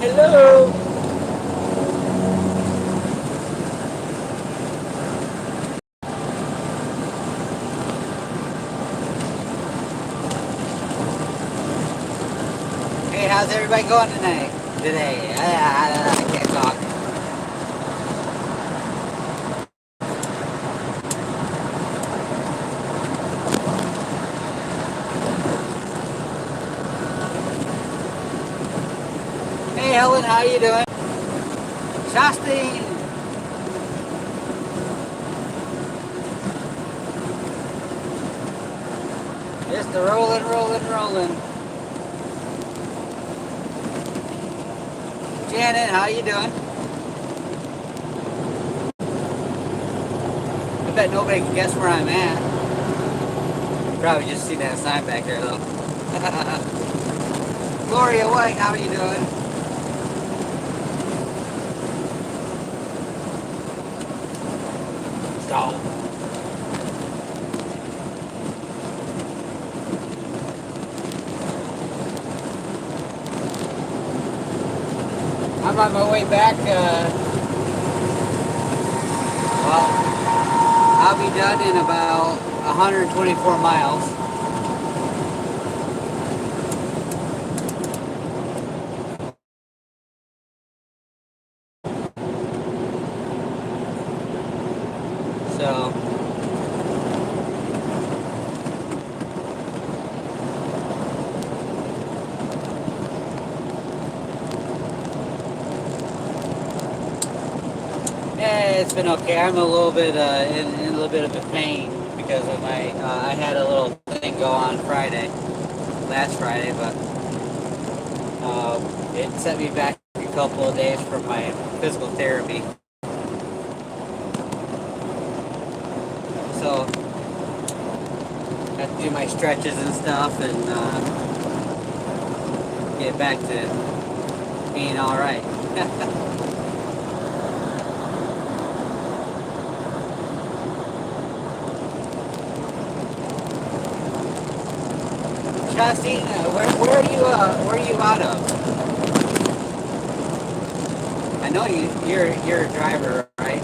Hello. Hey, how's everybody going tonight? Today, I can't talk. Hey, Helen, how you doing? Shastin, just a rolling, rolling, rolling. Janet, how you doing? I bet nobody can guess where I'm at. Probably just seen that sign back there, though. Gloria White, how are you doing? So, I'm on my way back. Well, I'll be done in about 124 miles. So, yeah, it's been okay. I'm a little bit in a little bit of a pain because of my. I had a little thing go on Friday, last Friday, but it set me back a couple of days from my physical therapy. So I have to do my stretches and stuff and get back to being all right. Justine, where are you out of? I know you're a driver, right?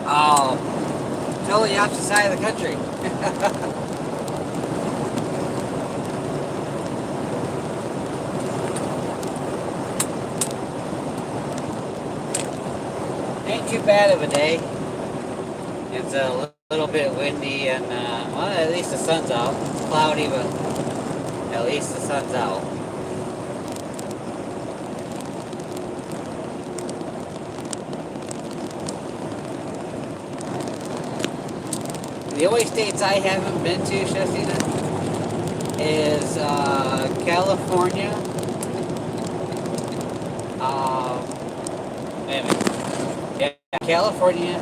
Oh, totally opposite side of the country. Ain't too bad of a day. It's a little bit windy and well, at least the sun's out. It's cloudy, but at least the sun's out. The only states I haven't been to, Shastina, is California. Um, wait a minute. Yeah, California,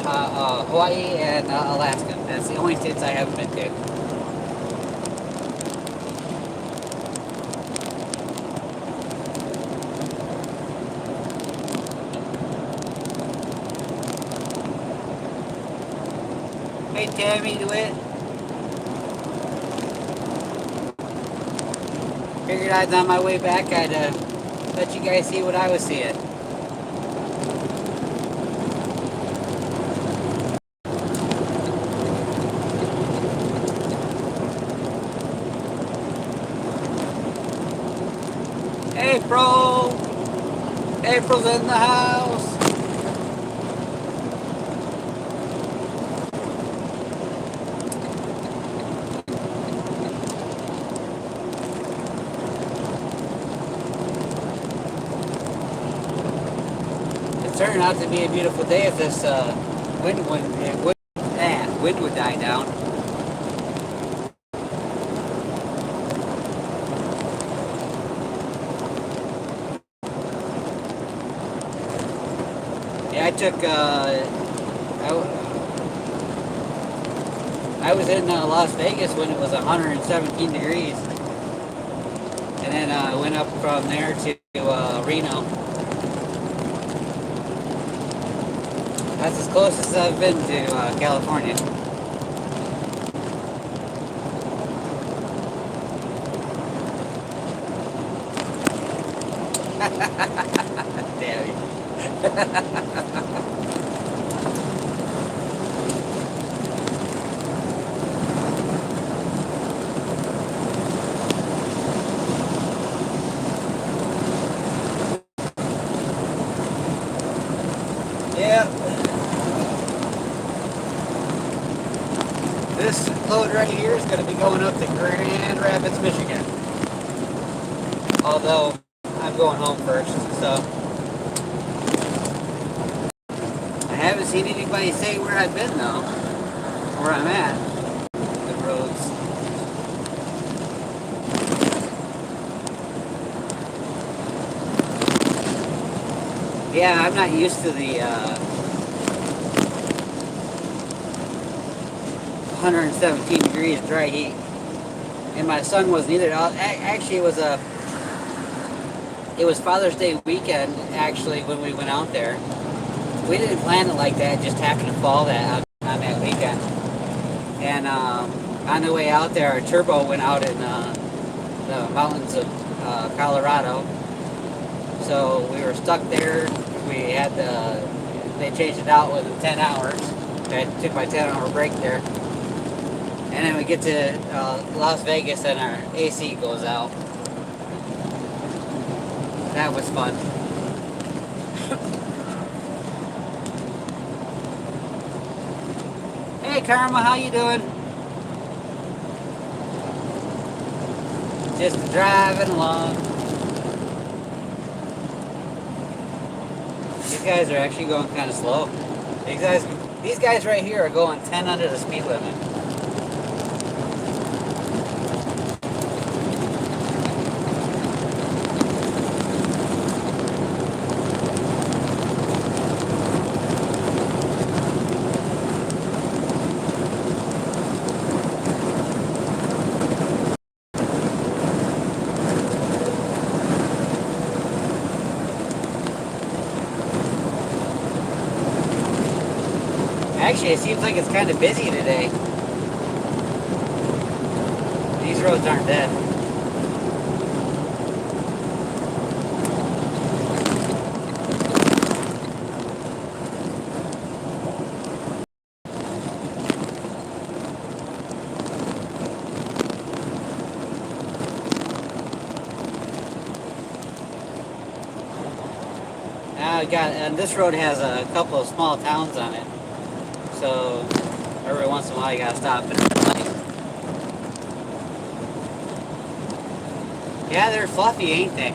Hawaii, and Alaska. That's the only states I haven't been to. Hey, Tammy, DeWitt. Figured I was on my way back. I'd let you guys see what I was seeing. April! April's in the house! It's turning out to be a beautiful day if this wind would die down. Yeah, I I was in Las Vegas when it was 117 degrees. And then I went up from there to Reno. That's as close as I've been to California. Damn it. Yeah. This load right here is going to be going up to Grand Rapids, Michigan. Although I'm going home first, so I haven't seen anybody say where I've been though, where I'm at. The roads. Yeah, I'm not used to the 117 degrees dry heat, and my son wasn't either. Actually, it was Father's Day weekend. Actually, when we went out there, we didn't plan it like that. It just happened to fall that on that weekend. And on the way out there, our turbo went out in the mountains of Colorado. So we were stuck there. We had they changed it out within 10 hours. I took my 10-hour break there. And then we get to Las Vegas and our AC goes out. That was fun. Hey Karma, how you doing? Just driving along. These guys are actually going kind of slow. These guys right here are going 10 under the speed limit. Actually, it seems like it's kind of busy today. These roads aren't dead. And this road has a couple of small towns on it. So every once in a while you gotta stop and play. Yeah, they're fluffy, ain't they?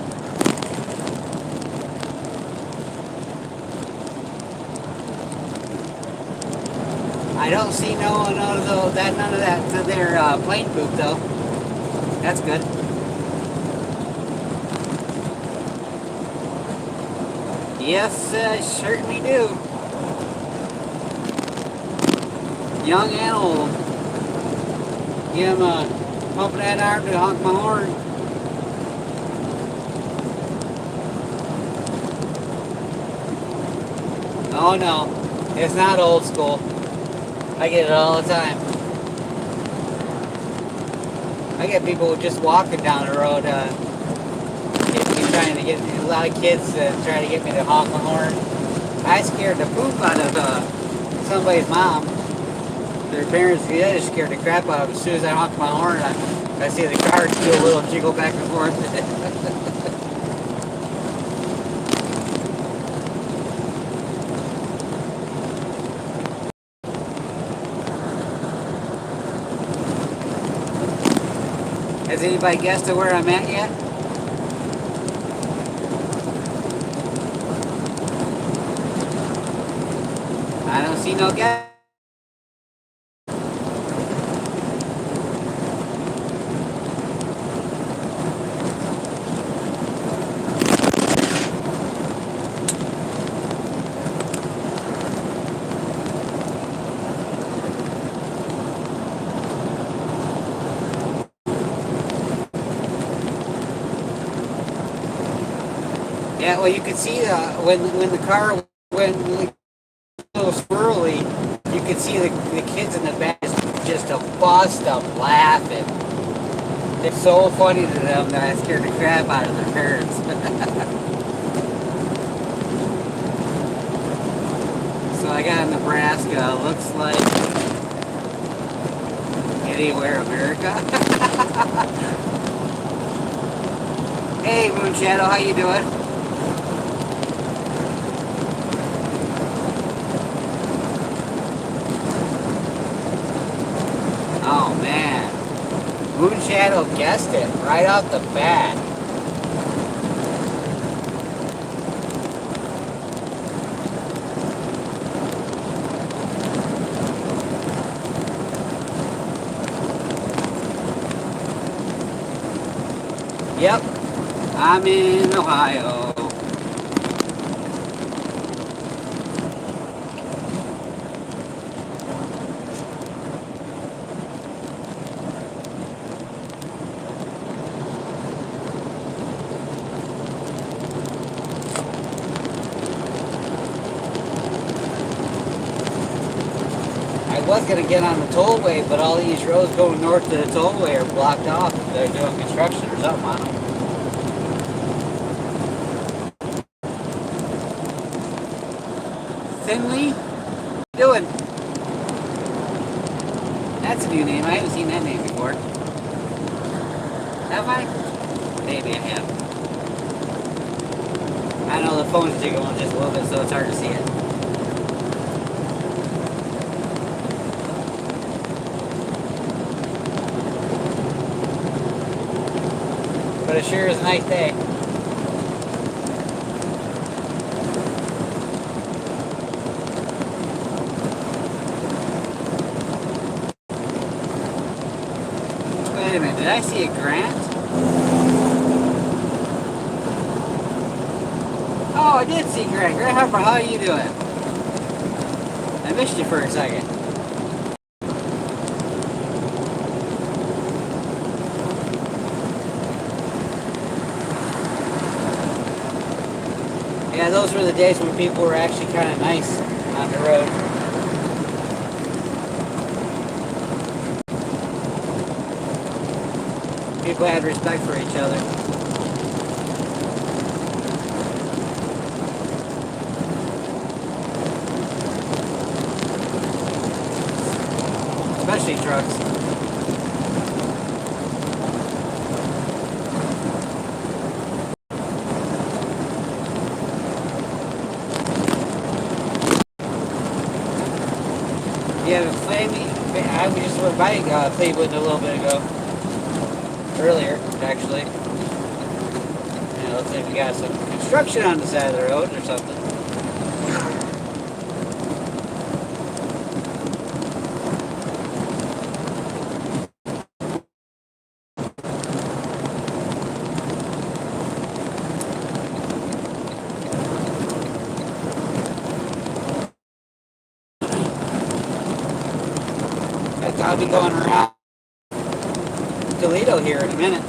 I don't see none of that to their plane poop though. That's good. Yes, I certainly do. Young and old. Give him a pump that arm to honk my horn. Oh no, it's not old school. I get it all the time. I get people just walking down the road, trying to get a lot of kids trying to get me to honk my horn. I scared the poop out of somebody's mom. Their parents, yeah, scared the crap out of them. As soon as I honk my horn, I see the car do a little jiggle back and forth. Has anybody guessed to where I'm at yet? I don't see no guess. Yeah, well, you could see when the car went like, a little swirly, you could see the kids in the back just a bust up laughing. It's so funny to them that I scared the crap out of their parents. So I got Nebraska. Looks like anywhere America. Hey, Moon Shadow, how you doing? Oh man, Moon Shadow guessed it right off the bat. Yep, I'm in Ohio. I was going to get on the tollway, but all these roads going north to the tollway are blocked off. They're doing construction or something on them. Finley? What you doing? That's a new name. I haven't seen that name before. Have I? Maybe I have. I know the phone's jiggling just a little bit, so it's hard to see it. But it sure is a nice day. Wait a minute, did I see a Grant? Oh, I did see Grant. Grant Harper, how are you doing? I missed you for a second. Yeah, those were the days when people were actually kind of nice on the road. People had respect for each other. Especially trucks. Yeah, I just went by Cleveland a little bit ago. Earlier, actually. Yeah, looks like we got some construction on the side of the road or something. I'll be going around Toledo here in a minute.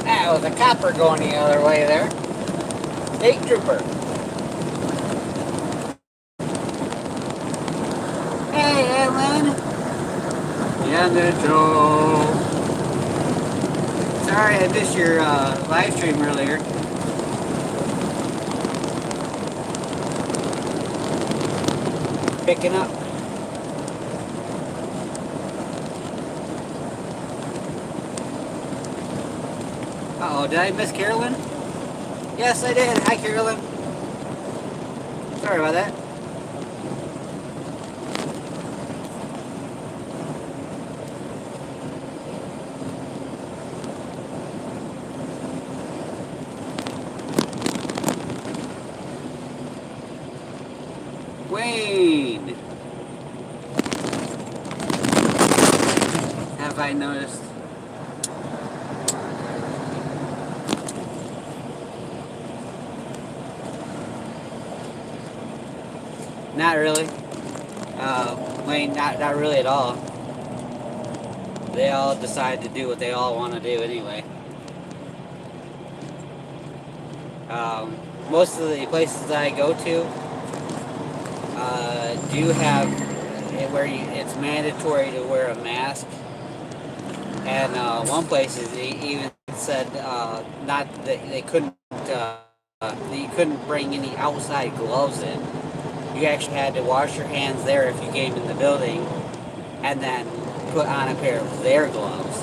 That was a copper going the other way there. State trooper. Hey, Evelyn. Yeah, Joe. Sorry I missed your live stream earlier. Picking up. Uh-oh, did I miss Carolyn? Yes, I did. Hi, Carolyn. Sorry about that. Wayne. Have I noticed? Not really. Wayne, not really at all. they all decide to do what they all want to do anyway. Most of the places that I go to do have where it's mandatory to wear a mask. And one place they even said not that they couldn't that you couldn't bring any outside gloves in. You actually had to wash your hands there if you came in the building, and then put on a pair of their gloves.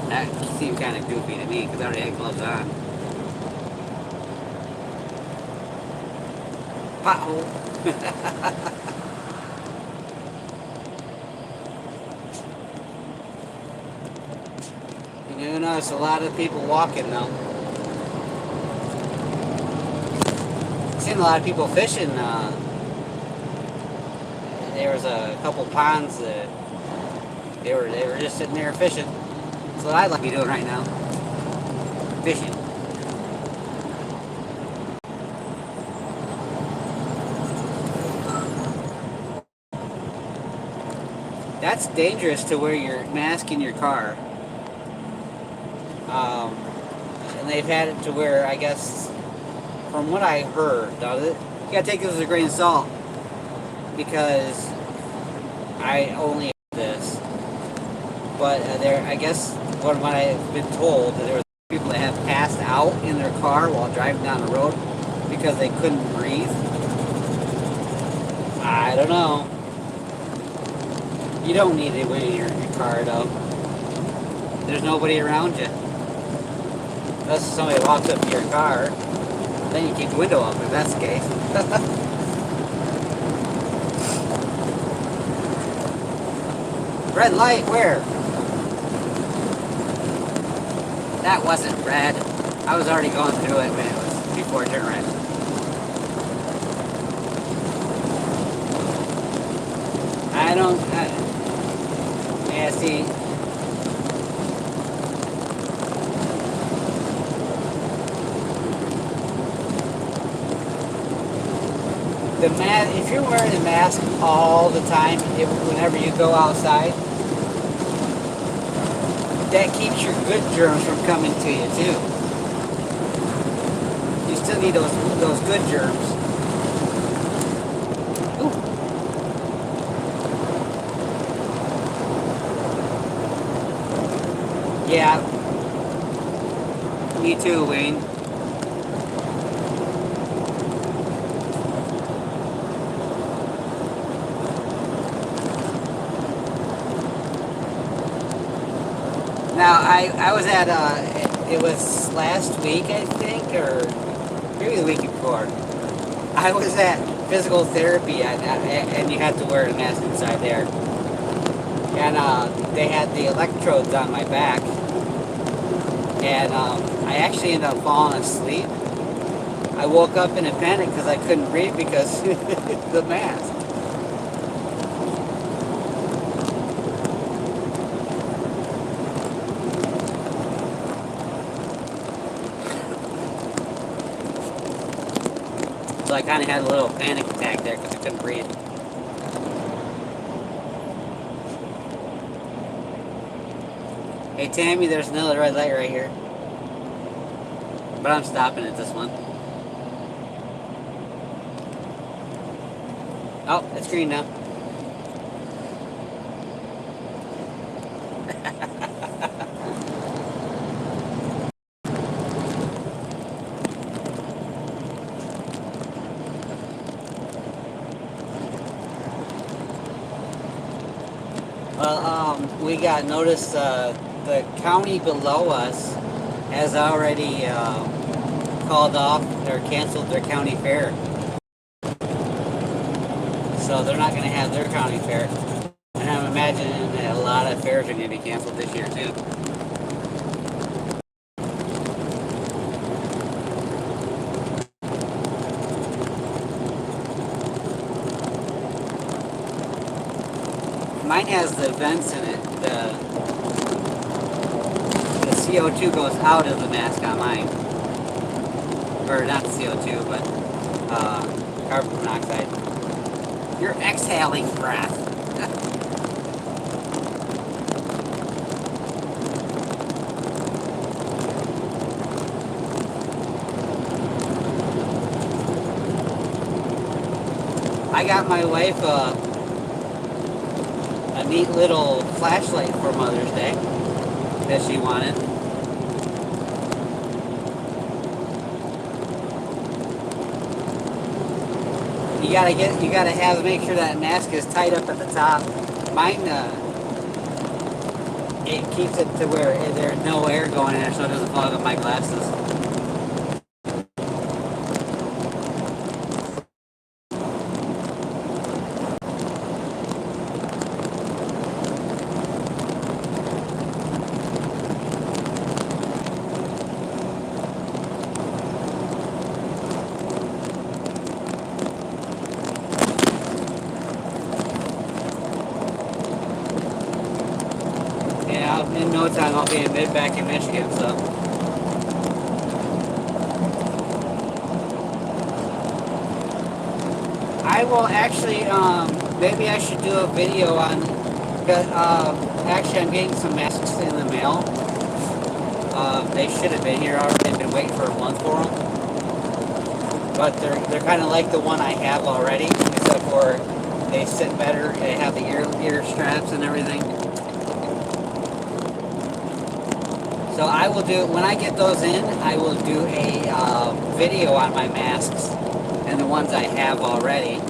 That seemed kind of goofy to me because I already had gloves on. Pothole. You notice a lot of people walking though. Seen a lot of people fishing. There was a couple ponds that they were just sitting there fishing. That's what I'd like to be doing right now. Fishing. That's dangerous to wear your mask in your car. And they've had it to where, I guess, from what I heard, now you gotta take this with a grain of salt, because I only heard this, but I guess what I've been told, that there were people that have passed out in their car while driving down the road because they couldn't breathe. I don't know. You don't need it when you're in your car though. There's nobody around you. Unless somebody walks up to your car, then you keep the window up if that's the case. Red light, where? That wasn't red. I was already going through it when it was before it turned red. Yeah, see. The mask, if you're wearing a mask all the time, whenever you go outside, that keeps your good germs from coming to you too. You still need those good germs. Ooh. Yeah. Me too, Wayne. Now, I was at, it was last week, I think, or maybe the week before. I was at physical therapy, and you had to wear a mask inside there. And they had the electrodes on my back. And I actually ended up falling asleep. I woke up in a panic because I couldn't breathe because the mask. So I kind of had a little panic attack there because I couldn't breathe. Hey Tammy, there's another red light right here. But I'm stopping at this one. Oh, it's green now. Well, we got notice the county below us has already called off or canceled their county fair. So they're not going to have their county fair. And I'm imagining that a lot of fairs are going to be canceled this year too. Mine has the vents in it. The CO2 goes out of the mask on mine. Or not CO2, but carbon monoxide. You're exhaling breath. I got my wife a neat little flashlight for Mother's Day that she wanted. You gotta have make sure that mask is tight up at the top. Mine, it keeps it to where there's no air going in there, so it doesn't fog up my glasses. In no time, I'll be back in Michigan, so. I will actually, maybe I should do a video on, actually I'm getting some masks in the mail. They should have been here already. I've been waiting for a month for them. But they're kind of like the one I have already, except for they sit better, they have the ear straps and everything. So I will do, when I get those in, I will do a video on my masks and the ones I have already.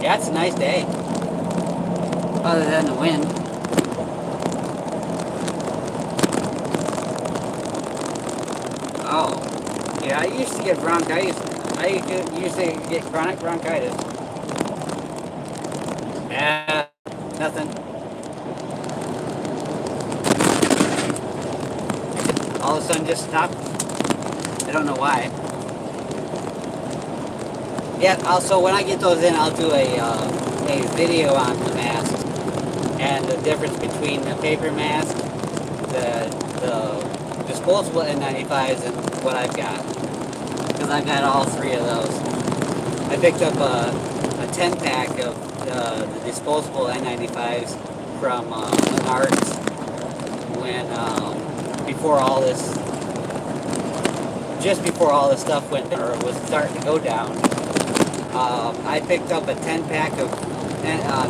Yeah, it's a nice day, other than the wind. Oh. Yeah, I used to get bronchitis. I used to get chronic bronchitis. Nothing. All of a sudden just stopped. I don't know why. Yeah, also when I get those in, I'll do a video on the mask and the difference between the paper mask, the disposable N95s, and what I've got. Because I've got all three of those. I picked up a 10-pack of the disposable N95s from Menards when, just before all this stuff went, or was starting to go down. I picked up a 10-pack of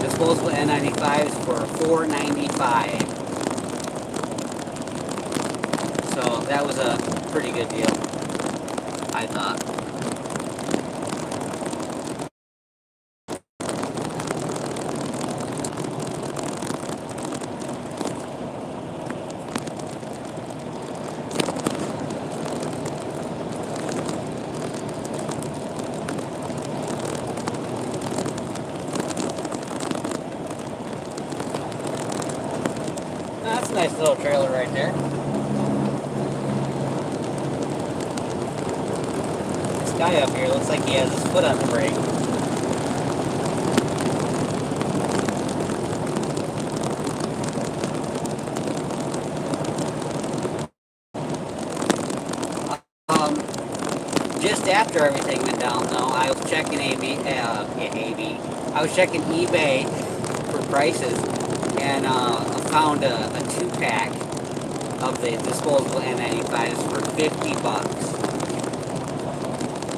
disposable N95s for $4.95. So that was a pretty good deal, I thought. That's a nice little trailer right there. This guy up here looks like he has his foot on the brake. Just after everything went down, though, I was checking I was checking eBay for prices, and I found a 2-pack of the disposable N95s for $50.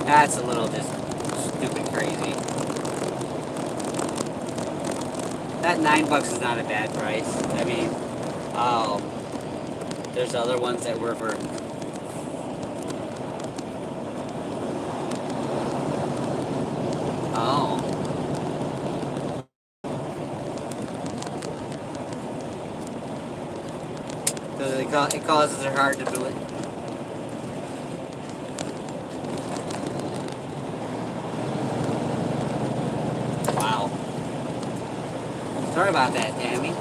That's a little just stupid crazy. That $9 is not a bad price. I mean, there's other ones that were for. Oh. Because it causes it hard to do it. Wow. Sorry about that, Tammy.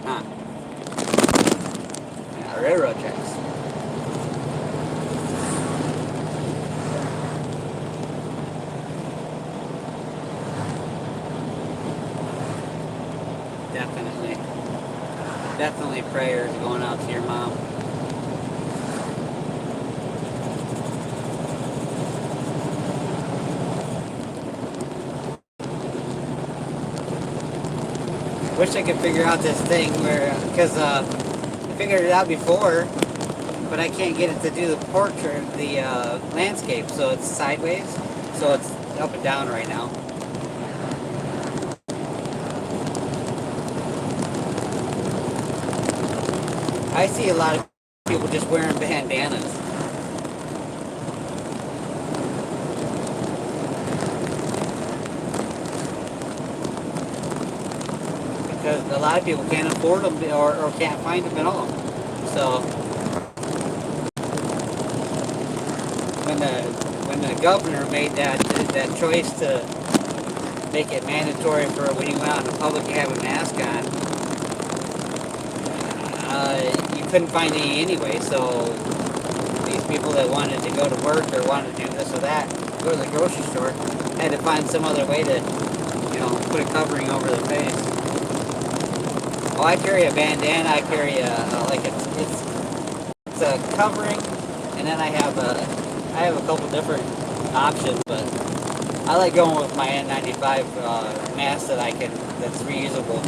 Huh. railroad tracks. Definitely. Definitely prayers going out to your mom. Wish I could figure out this thing where, because I figured it out before, but I can't get it to do the portrait, the landscape, so it's sideways, so it's up and down right now. I see a lot of people just wearing bandanas. Because a lot of people can't afford them or can't find them at all. So when the governor made that choice to make it mandatory for when you went out in public you have a mask on, you couldn't find any anyway. So these people that wanted to go to work or wanted to do this or that, go to the grocery store, had to find some other way to, put a covering over their face. Oh, I carry a bandana. I carry it's a covering, and then I have a couple different options, but I like going with my N95 mask that's reusable.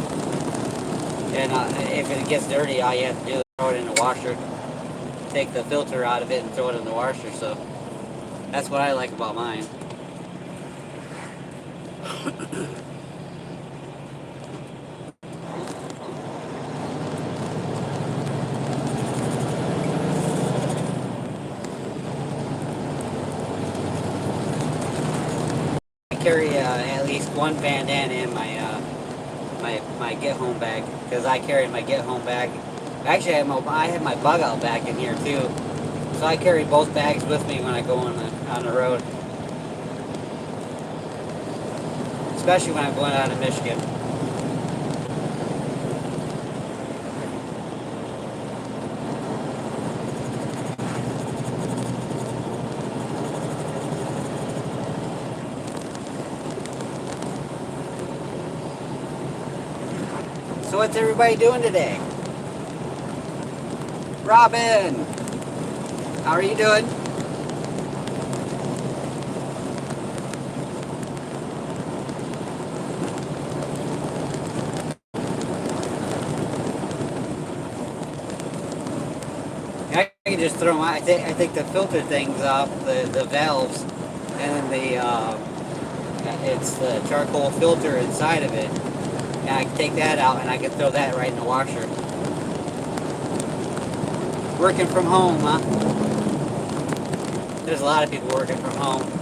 And if it gets dirty, all you have to do is throw it in the washer, take the filter out of it, and throw it in the washer. So that's what I like about mine. Carry at least one bandana in my get home bag, because I carry my get home bag. Actually, I have my bug out bag in here too, so I carry both bags with me when I go on the road, especially when I'm going out of Michigan. So what's everybody doing today? Robin, how are you doing? I can just throw them out. I think the filter things off, the valves, and then it's the charcoal filter inside of it. And I can take that out and I can throw that right in the washer. Working from home, huh? There's a lot of people working from home.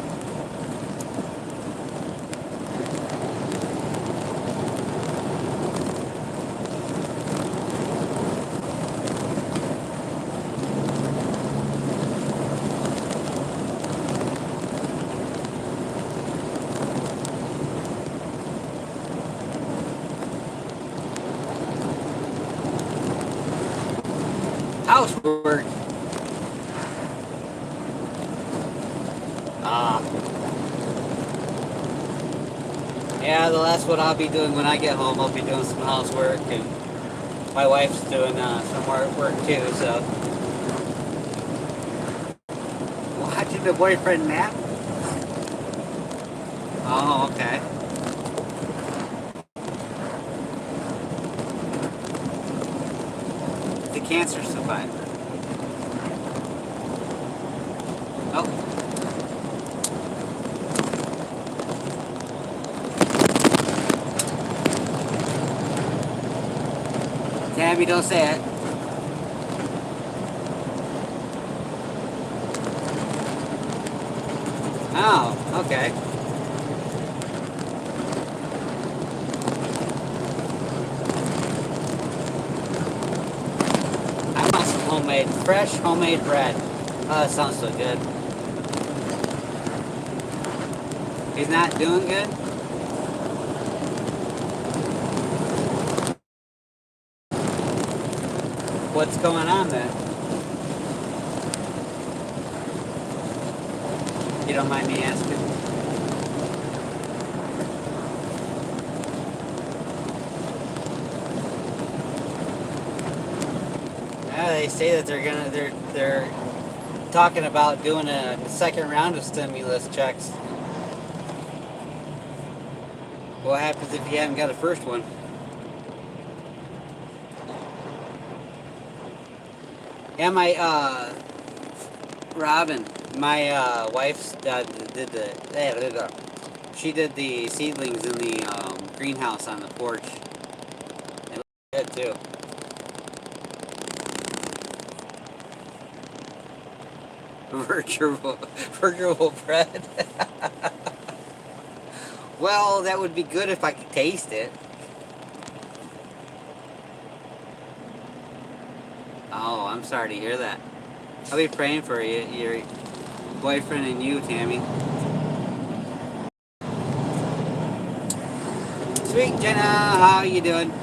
Housework. Yeah, that's what I'll be doing when I get home. I'll be doing some housework, and my wife's doing some work too, so. Watching the boyfriend nap? Oh, okay. The cancer survivor. Oh. Tammy, don't say it. Oh, okay. I want some fresh homemade bread. Oh, that sounds so good. He's not doing good? What's going on then? don't mind me asking? Yeah, they say that they're talking about doing a second round of stimulus checks. What happens if you haven't got a first one? Yeah, my Robin, my wife's did the she did the seedlings in the greenhouse on the porch. They look good too. Virtual bread. Well, that would be good if I could taste it. Oh, I'm sorry to hear that. I'll be praying for you, your boyfriend and you, Tammy. Sweet Jenna, how you doing?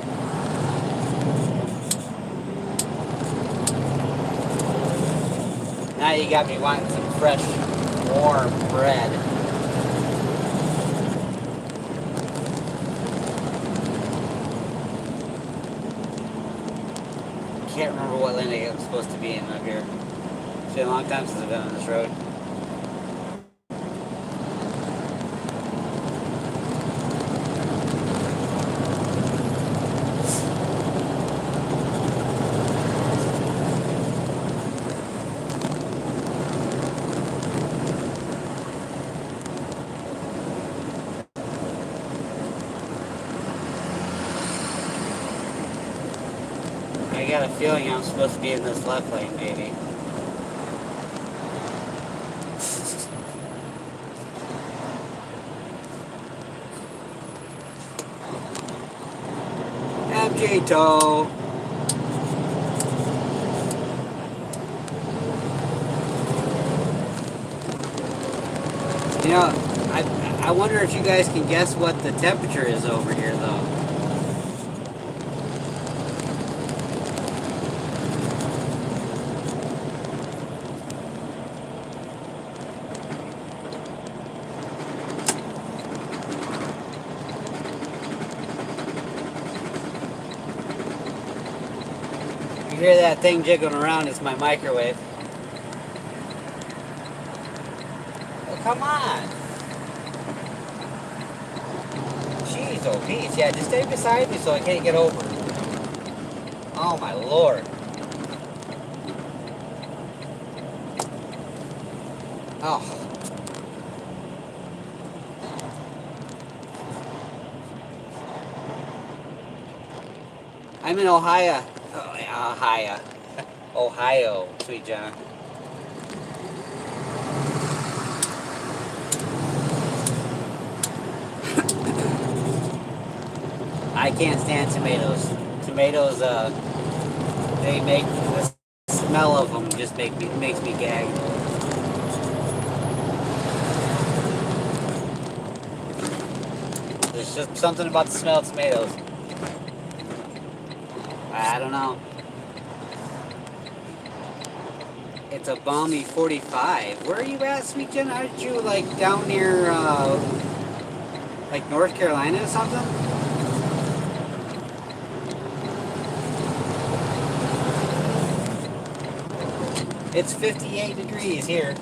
Now you got me wanting some fresh, warm bread. Can't remember what lane I'm supposed to be in up here. It's been a long time since I've been on this road. I got a feeling I'm supposed to be in this left lane, maybe. MJ Toe. You know, I wonder if you guys can guess what the temperature is over here, though. You hear that thing jiggling around? It's my microwave. Oh, come on. Jeez, oh, Pete. Yeah, just stay beside me so I can't get over. Oh, my Lord. Oh. I'm in Ohio. Oh, Ohio. Ohio, sweet Jenna. I can't stand tomatoes. Tomatoes, they make the smell of them just makes me gag. There's just something about the smell of tomatoes. I don't know. It's a balmy 45. Where are you at, sweet Jen? Aren't you like down near like North Carolina or something? It's 58 degrees here.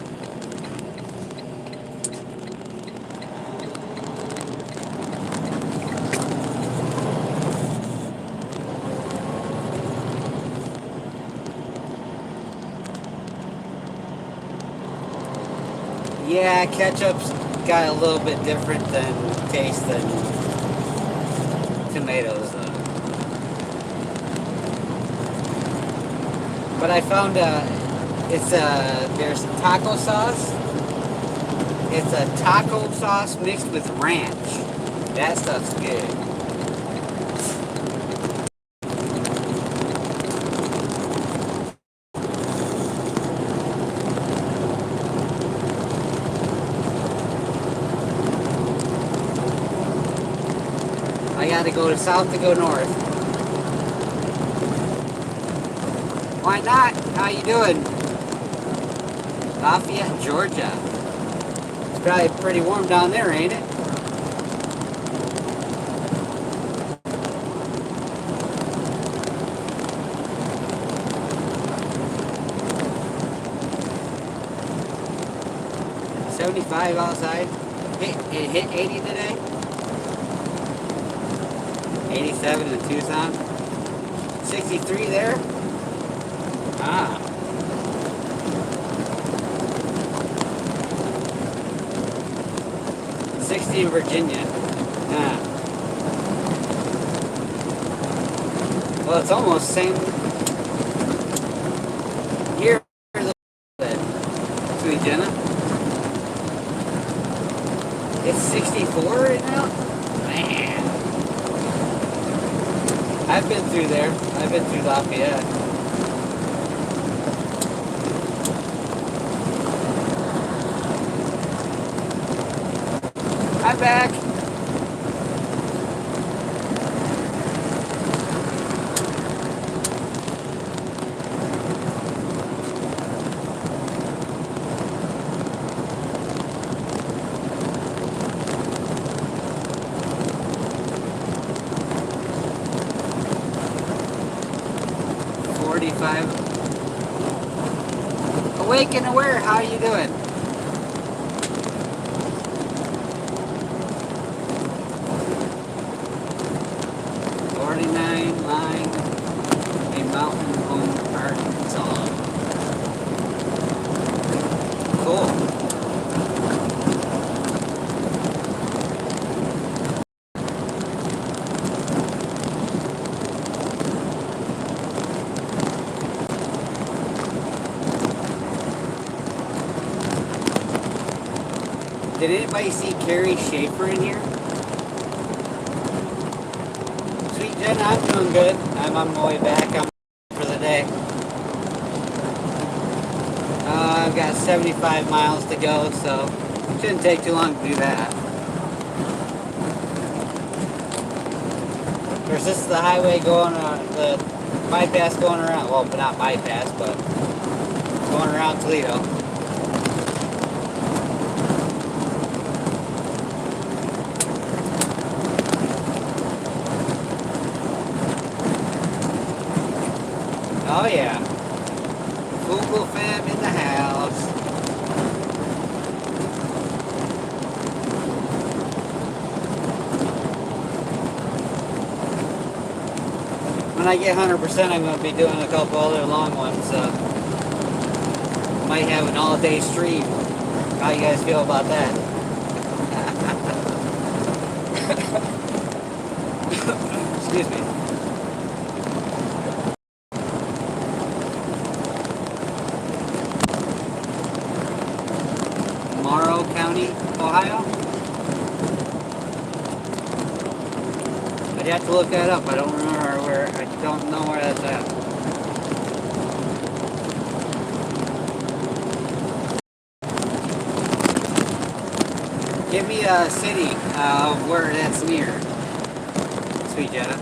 Yeah, ketchup's got a little bit different taste than tomatoes, though. But I found there's taco sauce. It's a taco sauce mixed with ranch. That stuff's good. I gotta go to south to go north. Why not? How you doing? Lafayette, Georgia. Probably pretty warm down there, ain't it? $75 outside. It hit 80 today. 87 in Tucson. 63 there. Ah. 60 in Virginia. Ah. Well, it's almost same here a little bit. Sweet Jenna. It's 64 right now? Man. I've been through there. I've been through Lafayette. I'm back. Awake and aware, how are you doing? Line, a mountain home Arkansas. Cool. Did anybody see Carrie Schaefer in here? Sweet Jen, I'm doing good. I'm on my way back. I'm for the day. I've got 75 miles to go, so it shouldn't take too long to do that. Of course, this is the highway going on, the bypass going around, well, not bypass, but going around Toledo. Oh yeah. Google fam in the house. When I get 100%, I'm going to be doing a couple other long ones. Might have an all-day stream. How you guys feel about that? Excuse me. Morrow County, Ohio? I'd have to look that up. I don't remember where, I don't know where that's at. Give me a city of where that's near. Sweet Jenna.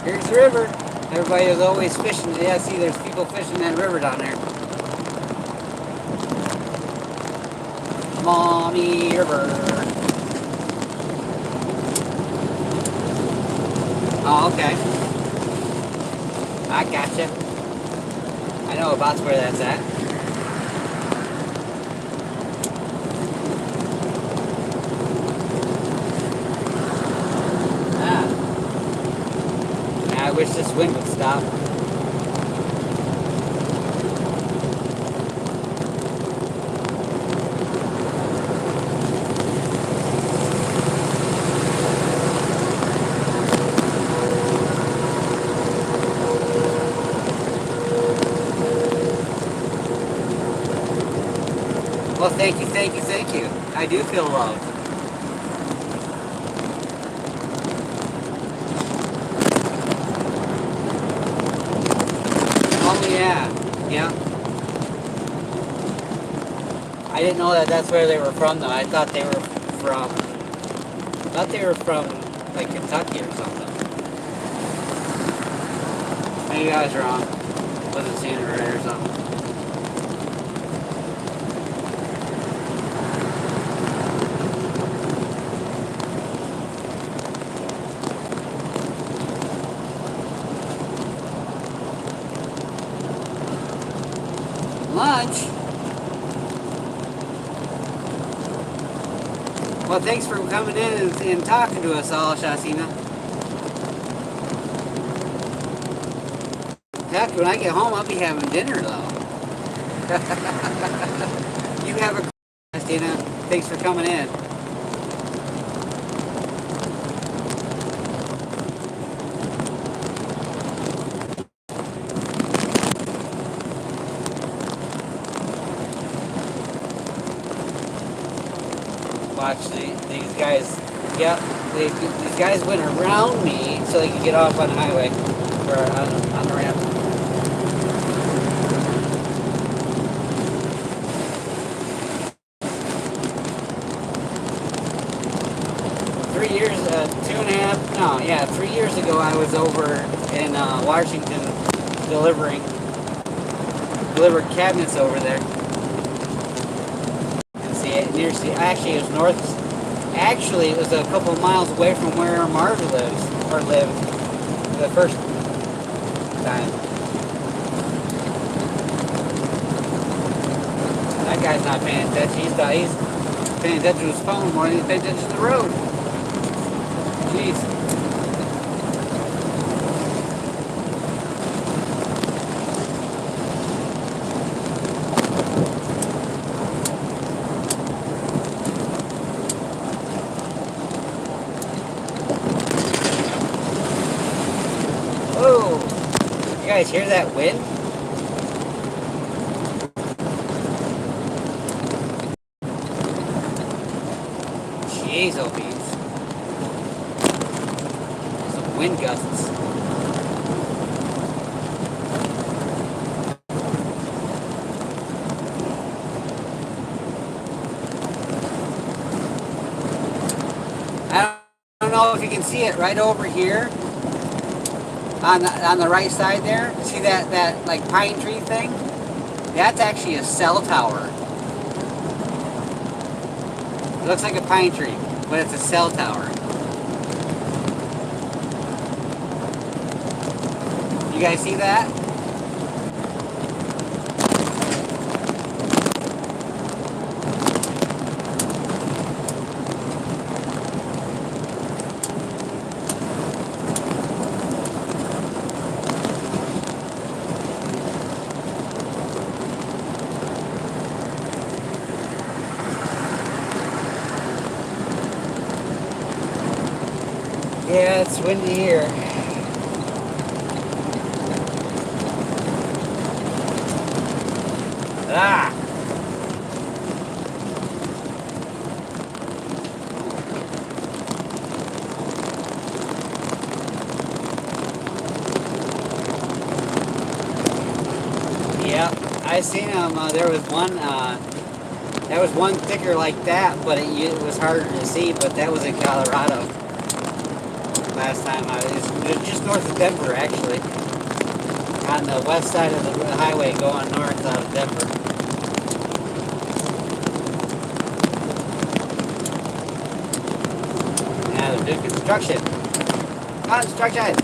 Here's the river. Everybody is always fishing. Yeah, see, there's people fishing that river down there. Maumee River. Oh, okay. I gotcha. I know about where that's at. I wish this wind would stop. Well, thank you, thank you, thank you. I do feel loved. Yeah. I didn't know that that's where they were from, though. I thought they were from like Kentucky or something. Maybe I was wrong. Wasn't seeing it right or something. lunch. Well, thanks for coming in and talking to us all, Shasina. Heck, when I get home, I'll be having dinner, though. You have a good Shasina. Thanks for coming in. Watch these guys. Yep, these guys went around me so they could get off on the highway or on the ramp. Yeah, 3 years ago I was over in Washington delivered cabinets over there. Actually it was north. Actually, it was a couple miles away from where Marv lived the first time. That guy's not paying attention. He's paying attention to his phone more than he's paying attention to the road. Jeez. Oh, you guys hear that wind? Jeez, oh beans. Some wind gusts. I don't know if you can see it right over here. On the right side there, see that like pine tree thing? That's actually a cell tower. It looks like a pine tree, but it's a cell tower. You guys see that? Yeah, it's windy here. Ah! Yep, I seen them. There was one. That was one thicker like that, but it was harder to see. But that was in Colorado. Last time I was just north of Denver, actually, on the west side of the highway going north out of Denver. Yeah, they're doing construction. Construction.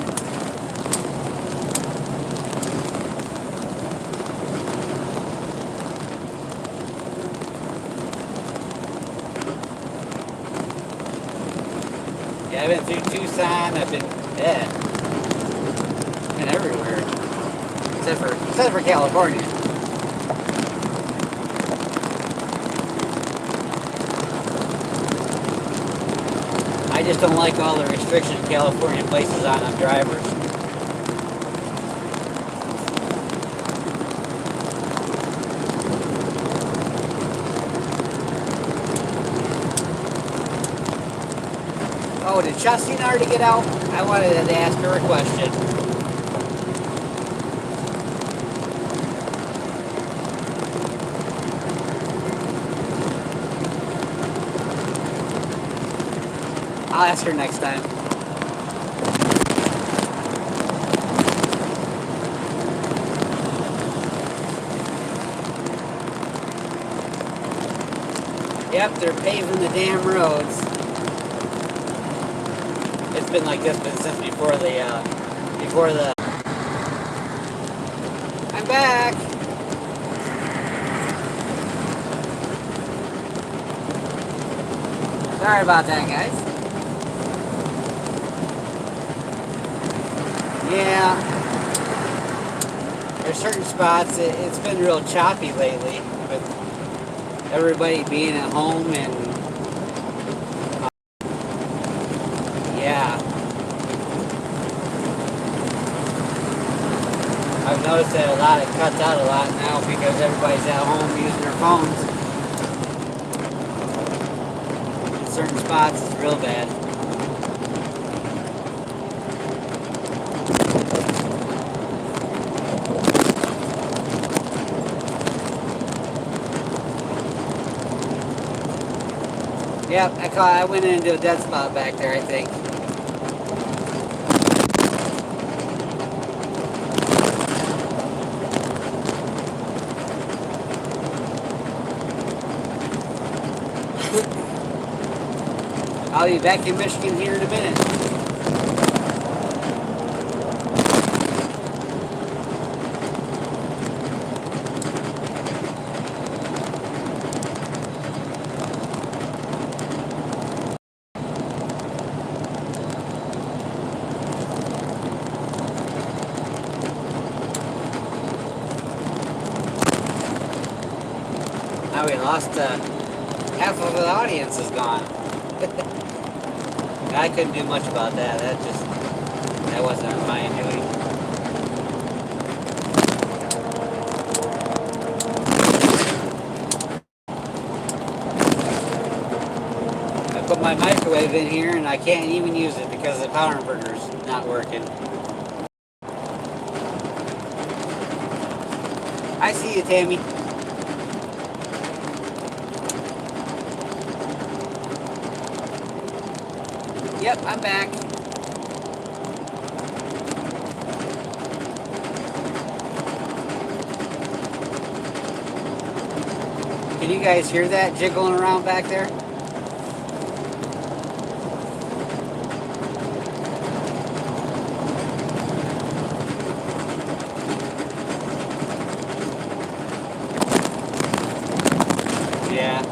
Yeah, I've been through Tucson. I've been everywhere, except for California. I just don't like all the restrictions California places on drivers. Oh, did Shasina already get out? I wanted to ask her a question. I'll ask her next time. Yep, they're paving the damn roads. It's been like this since before the I'm back. Sorry about that, guys. Yeah, there's certain spots, it's been real choppy lately with everybody being at home and yeah. I've noticed that a lot, it cuts out a lot now because everybody's at home using their phones. In certain spots, it's real bad. Yep, I went into a dead spot back there, I think. I'll be back in Michigan here in a minute. Now we lost half of the audience is gone. I couldn't do much about that. That wasn't my doing. I put my microwave in here and I can't even use it because the power inverter's not working. I see you, Tammy. Yep, I'm back. Can you guys hear that jiggling around back there? Yeah,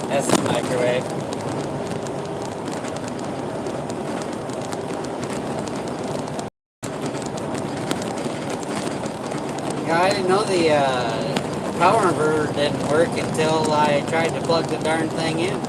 that's the microwave. Yeah, I didn't know the power inverter didn't work until I tried to plug the darn thing in.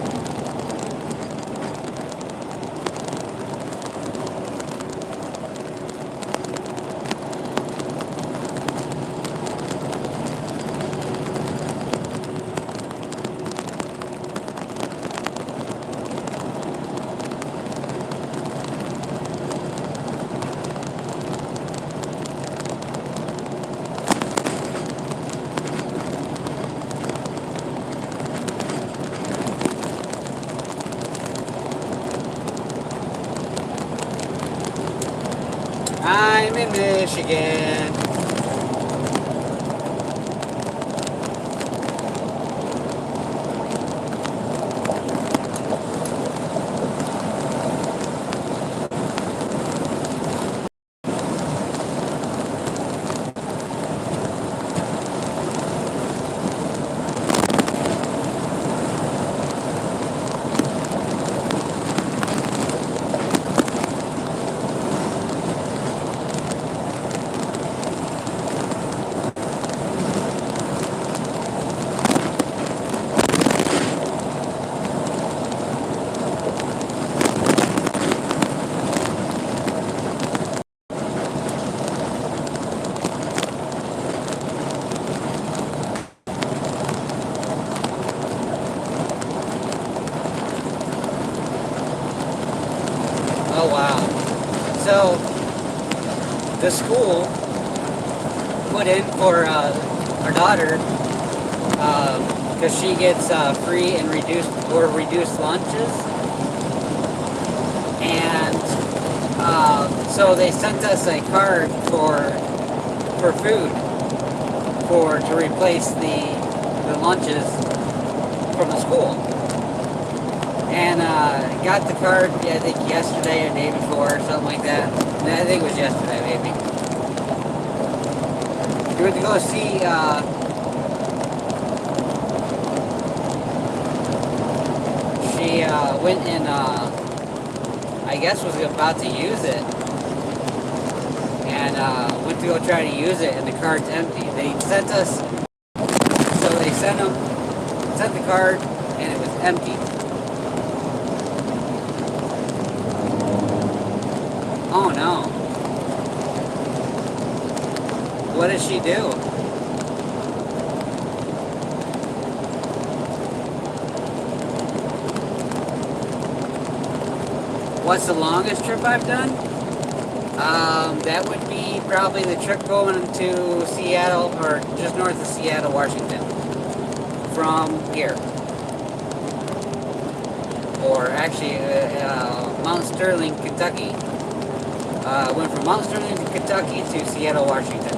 I'm in Michigan. Oh wow. So the school put in for our daughter because she gets free and reduced lunches, and so they sent us a card for food to replace the lunches from the school. And got the card, yeah, I think yesterday or the day before, or something like that. I think it was yesterday, maybe. We went to go see we went and I guess was about to use it, and went to go try to use it, and the card's empty. They sent us, so they sent the card, and it was empty. Oh no! What did she do? What's the longest trip I've done? That would be probably the trip going to Seattle, or just north of Seattle, Washington, from here. Or actually, Mount Sterling, Kentucky. Went from Mount Sterling, Kentucky to Seattle, Washington.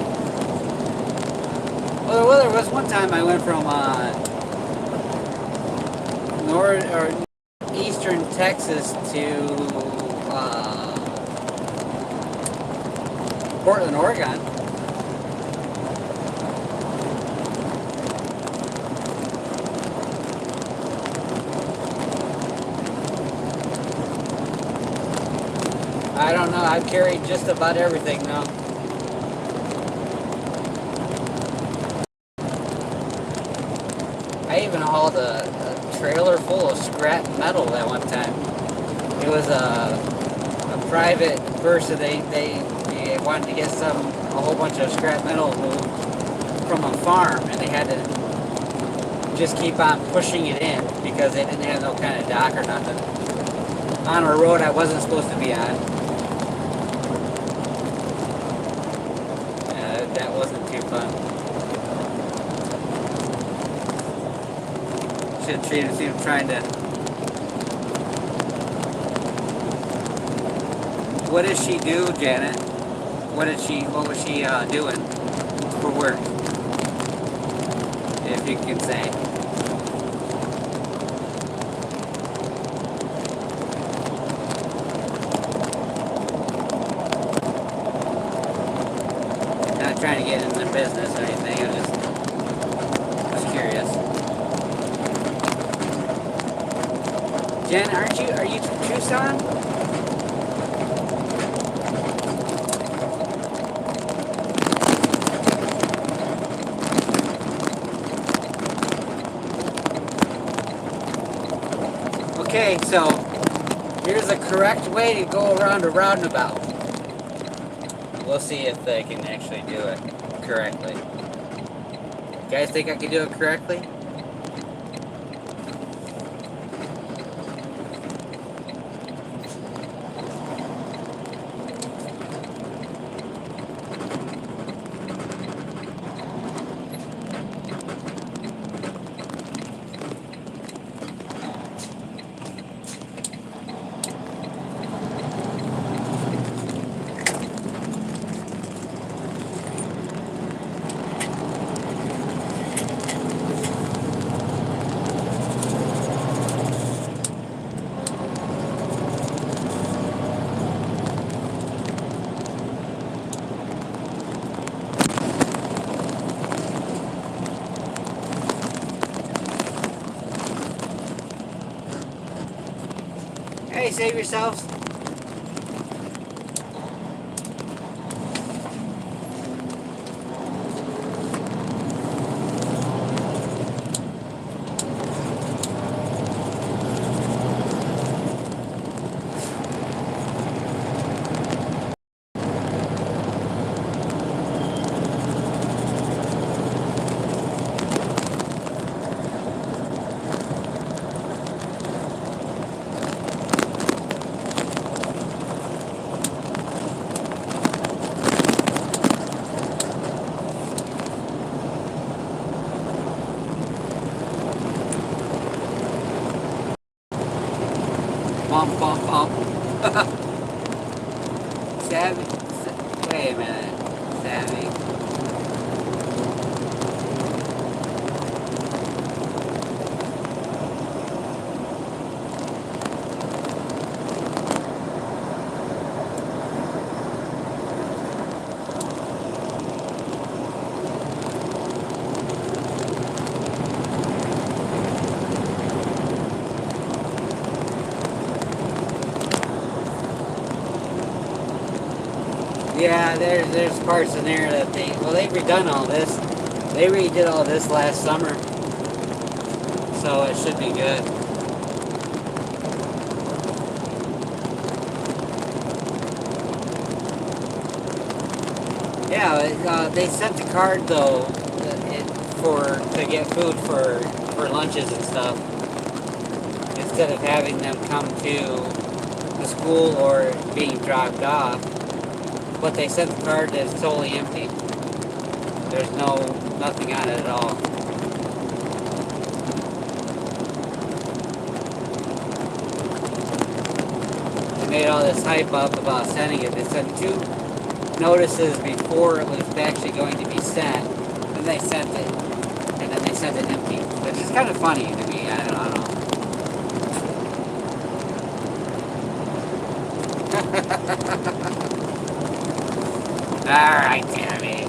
Well, there was one time I went from eastern Texas to Portland, Oregon. I don't know. I've carried just about everything now. I even hauled a trailer full of scrap metal at one time. It was a private person. They wanted to get a whole bunch of scrap metal moved from a farm, and they had to just keep on pushing it in because they didn't have no kind of dock or nothing on a road I wasn't supposed to be on. That wasn't too fun. Should have treated him trying to. What does she do, Janet? What was she doing for work? If you can say. Not trying to get into the business or anything. I was just curious. Jen, are you from Tucson? Okay, so here's a correct way to go around a roundabout. We'll see if they can actually do it correctly. You guys think I can do it correctly? Hey, save yourselves. Bump, bump, bump. Savvy. Wait a minute. Savvy. Yeah, there's parts in there that they've redone all this. They redid all this last summer, so it should be good. Yeah, they sent the card though, to get food for lunches and stuff, instead of having them come to the school or being dropped off. But they sent the card that's totally empty. There's nothing on it at all. They made all this hype up about sending it. They sent 2 notices before it was actually going to be sent, and they sent it, and then they sent it empty, which is kind of funny to me. I don't know. All right, Tammy.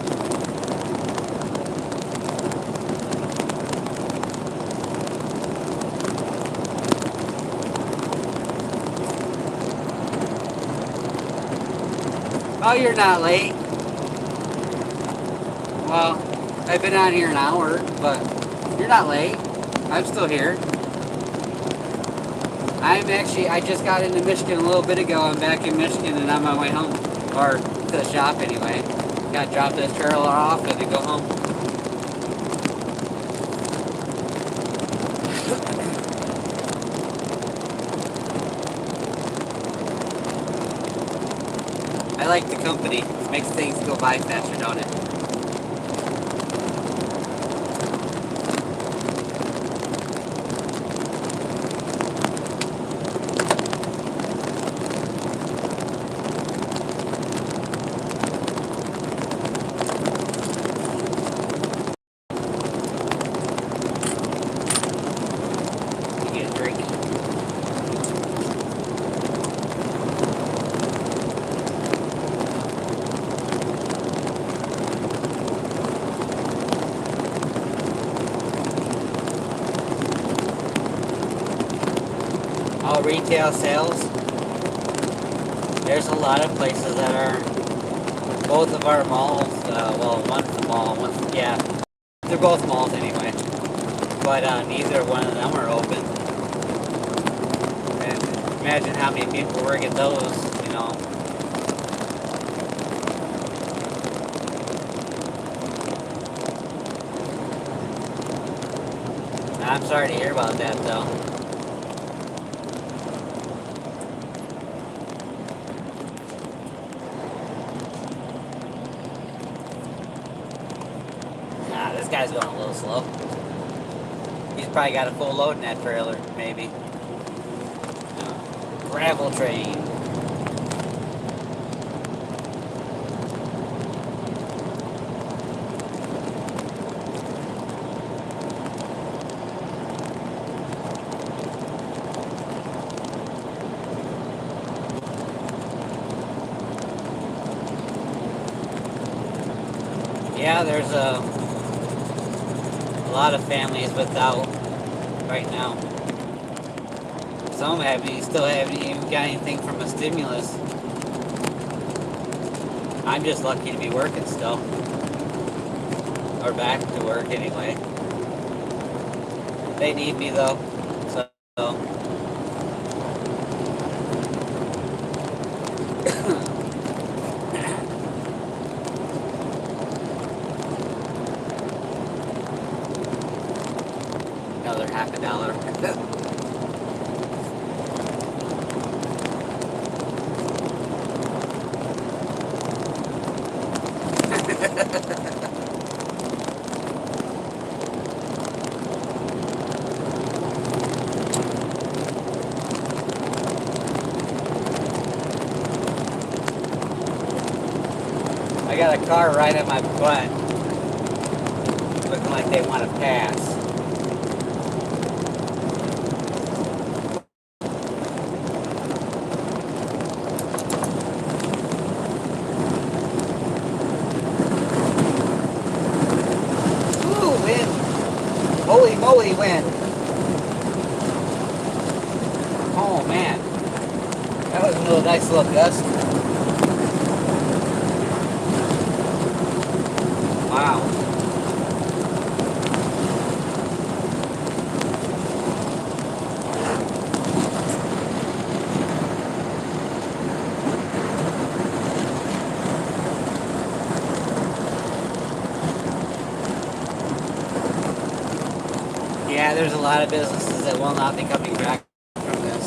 Oh, you're not late. Well, I've been on here an hour, but you're not late. I'm still here. I just got into Michigan a little bit ago. I'm back in Michigan and on my way home. Or to the shop anyway. Got to drop this trailer off and then go home. I like the company. It makes things go by faster, don't it? You get a drink. All retail sales. There's a lot of places that are, both of our malls, well, one's a mall, yeah, they're both malls anyway, but neither one of them are open. And imagine how many people work at those, you know. I'm sorry to hear about that though. This guy's going a little slow. He's probably got a full load in that trailer, maybe. Gravel train. Yeah, there's a lot of families without right now. Some still haven't even got anything from a stimulus. I'm just lucky to be working still. Or back to work anyway. They need me though. So another $50. I got a car right at my butt, looking like they want to pass. Ooh, wind! Holy moly, wind! Oh man, that was a nice little gust. there's a lot of businesses that will not be coming back from this.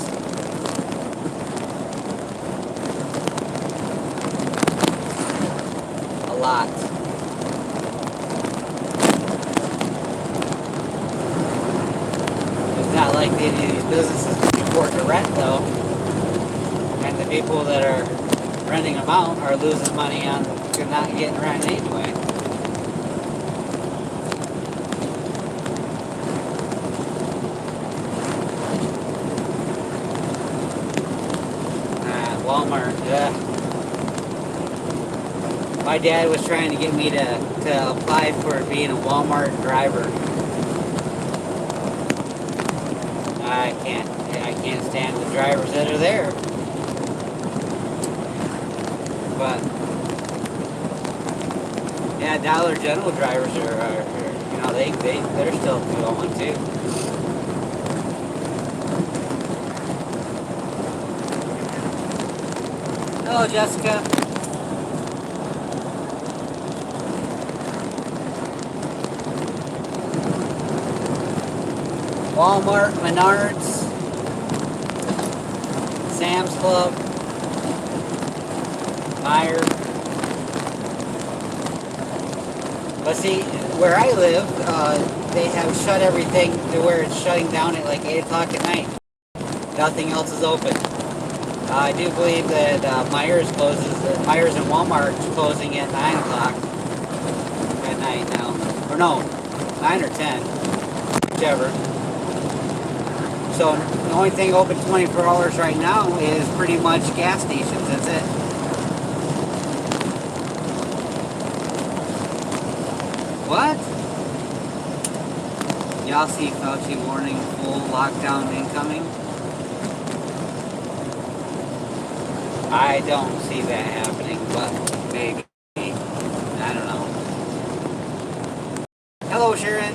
A lot. It's not like any of these businesses can afford to rent though. And the people that are renting them out are losing money on not getting rent anyway. Walmart, yeah. My dad was trying to get me to apply for being a Walmart driver. I can't stand the drivers that are there. But yeah, Dollar General drivers are you know, they're still going too. Hello, Jessica. Walmart, Menards, Sam's Club, Meijer. But see, where I live, they have shut everything to where it's shutting down at like 8 o'clock at night. Nothing else is open. I do believe that Meijer's and Walmart is closing at 9 o'clock at night now. Or no, 9 or 10, whichever. So the only thing open 24 hours right now is pretty much gas stations. That's it. What? Y'all see Fauci warning full lockdown incoming? I don't see that happening, but maybe. I don't know. Hello, Sharon.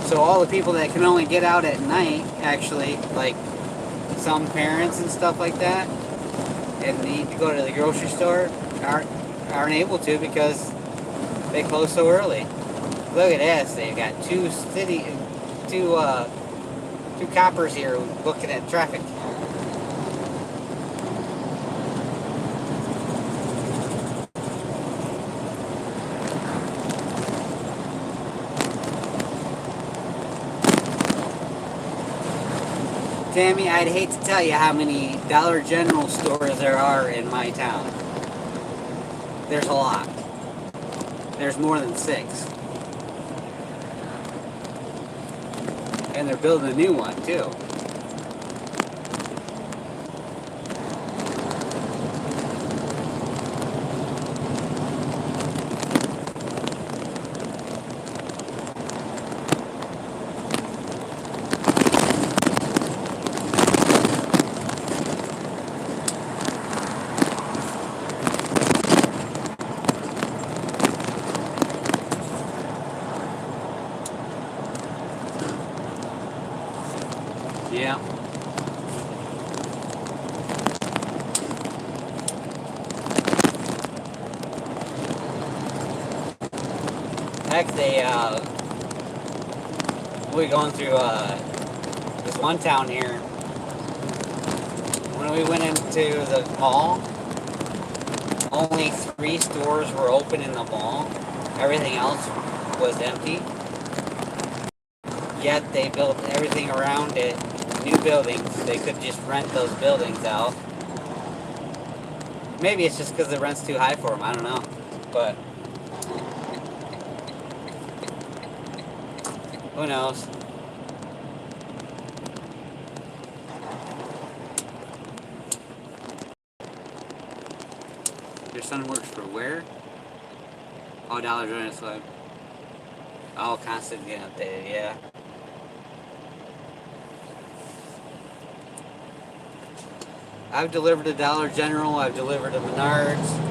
So all the people that can only get out at night, actually, like some parents and stuff like that, and need to go to the grocery store, aren't able to because they close so early. Look at this. They've got two coppers here looking at traffic. Tammy, I'd hate to tell you how many Dollar General stores there are in my town. There's a lot. There's more than 6. And they're building a new one, too. Yeah. Heck, we're going through this one town here. When we went into the mall, only 3 stores were open in the mall. Everything else was empty. Yet they built everything around it. New buildings. They could just rent those buildings out. Maybe it's just because the rent's too high for them. I don't know. But who knows? Your son works for where? Oh, Dollar General Club. Oh, constantly getting updated. Yeah. I've delivered to Dollar General, I've delivered to Menards.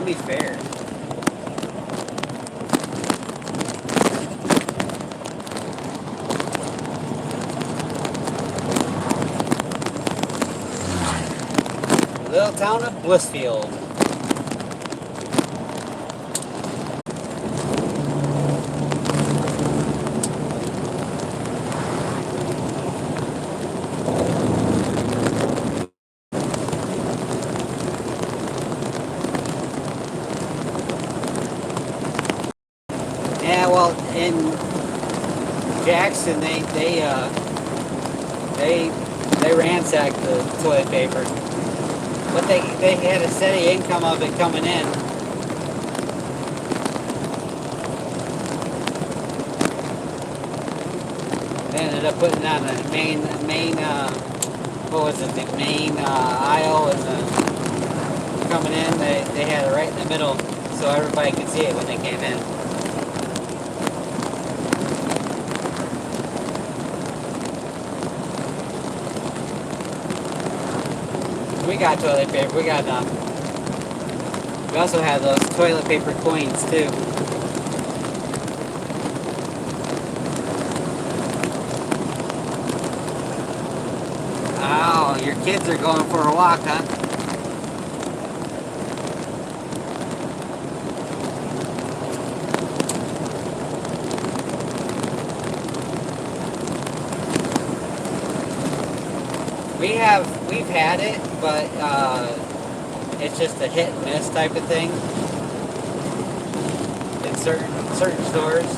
only fair. Little town of Blissfield. Yeah, well, in Jackson, they ransacked the toilet paper, but they had a steady income of it coming in. They ended up putting on the main what was it? The main aisle and coming in. They had it right in the middle, so everybody could see it when they came in. We got toilet paper. We got enough. We also have those toilet paper coins too. Oh, your kids are going for a walk, huh? We've had it, but it's just a hit and miss type of thing in certain stores.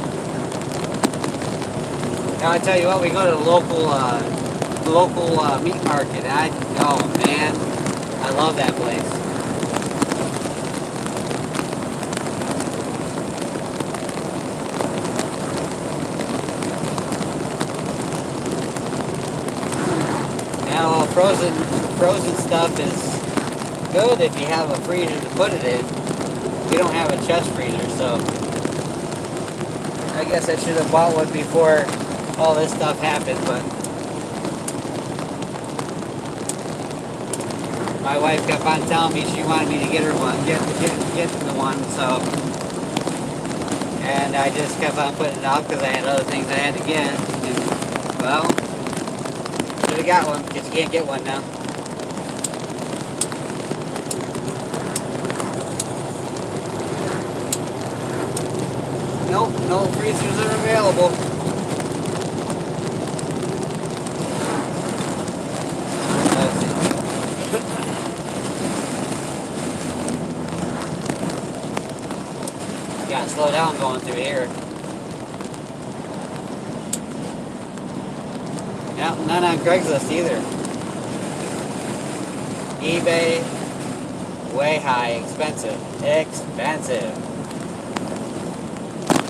Now I tell you what, we go to the local meat market. Oh man, I love that place. Now, frozen stuff is good if you have a freezer to put it in. We don't have a chest freezer, so I guess I should have bought one before all this stuff happened, but my wife kept on telling me she wanted me to get her one, get the one, so, and I just kept on putting it off because I had other things I had to get, and, well, should have got one because you can't get one now. Nope, no freezers are available. Gotta slow down going through here. Yeah, none on Craigslist either. eBay, way high, expensive.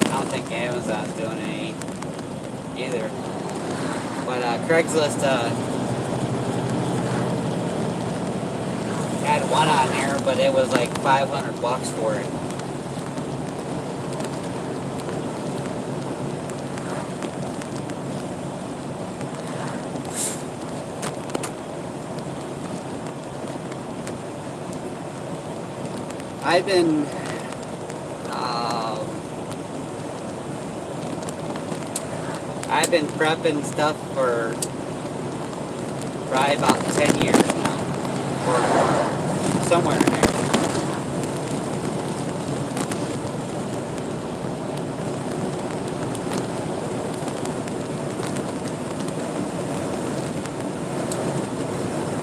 I don't think Amazon's doing any either. But Craigslist had one on there, but it was like $500 for it. I've been prepping stuff for probably about 10 years now, or somewhere in there.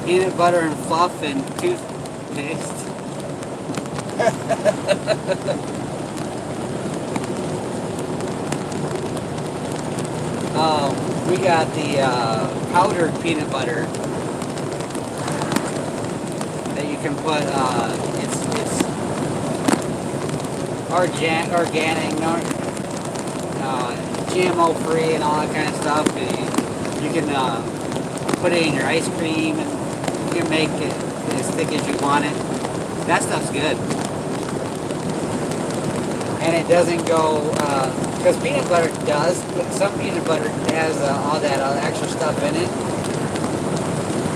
Peanut butter and fluff and toothpaste. We got the powdered peanut butter that you can put. It's organic, GMO free, and all that kind of stuff. And you can put it in your ice cream, and you can make it as thick as you want it. That stuff's good. And it doesn't go, because peanut butter does, but some peanut butter has all that extra stuff in it,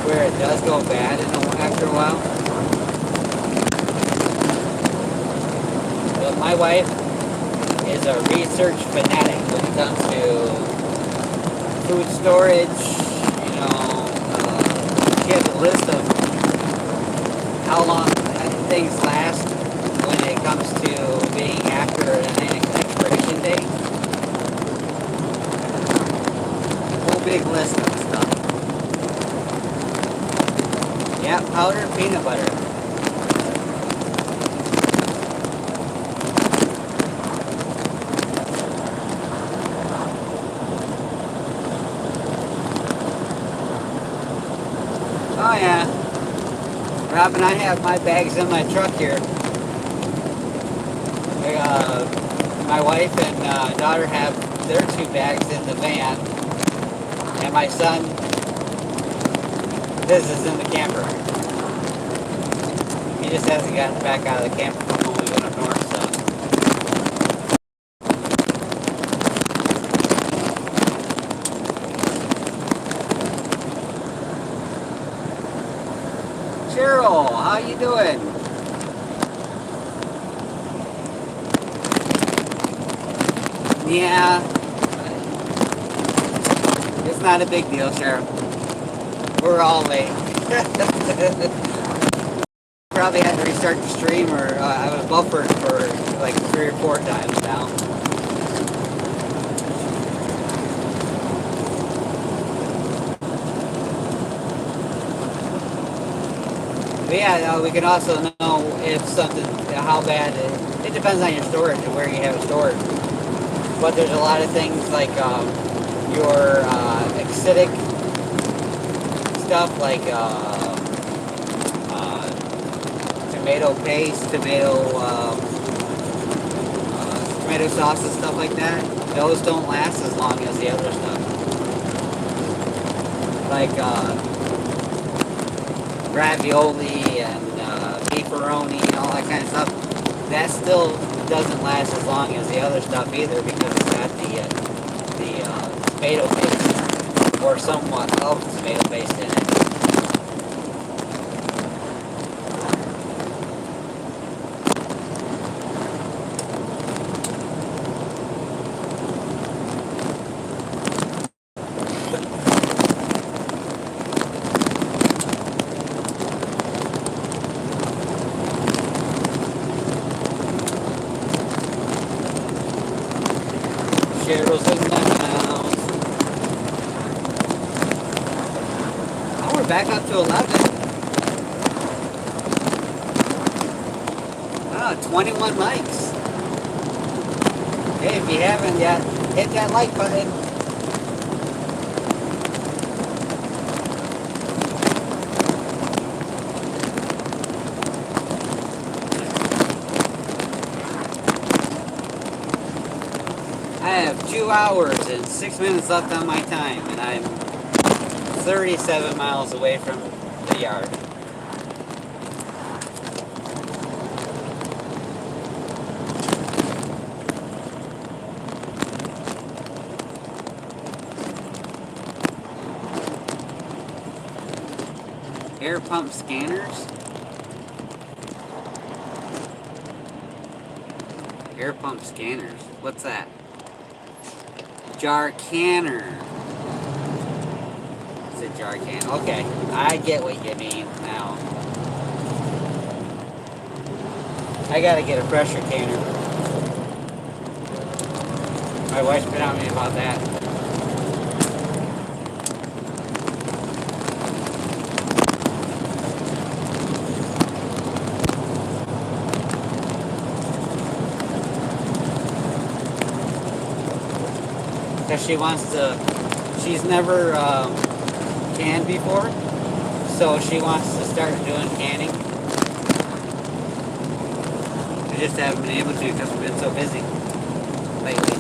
where it does go bad after a while. my wife is a research fanatic when it comes to food storage. You know, she has a list of how long things last when it comes to being after an expiration date. A whole big list of stuff. Yeah, powdered peanut butter. Oh yeah. Rob and I have my bags in my truck here. My wife and daughter have their 2 bags in the van. And my son, his is in the camper. He just hasn't gotten back out of the camper from when we went up north, so. Cheryl, how you doing? Yeah, it's not a big deal, Cheryl. We're all late. Probably had to restart the stream, or I was buffered for like 3 or 4 times now. But yeah, we can also know if something, how bad it depends on your storage and where you have it stored. But there's a lot of things like your acidic stuff, like tomato paste, tomato sauce and stuff like that. Those don't last as long as the other stuff. Like ravioli and beefaroni and all that kind of stuff. That still doesn't last as long as the other stuff either, because it's got the tomato paste, or somewhat of tomato paste in it. Cheryl's in the house. Oh, we're back up to 11. Oh, 21 likes. Hey, if you haven't yet, hit that like button. I have 2 hours and 6 minutes left on my time, and I'm 37 miles away from the yard. Air pump scanners? Air pump scanners. What's that? Jar canner. It's a jar can. Okay, I get what you mean now. I gotta get a pressure canner. My wife's been on me about that. Because she wants to, she's never canned before, so she wants to start doing canning. We just haven't been able to because we've been so busy lately.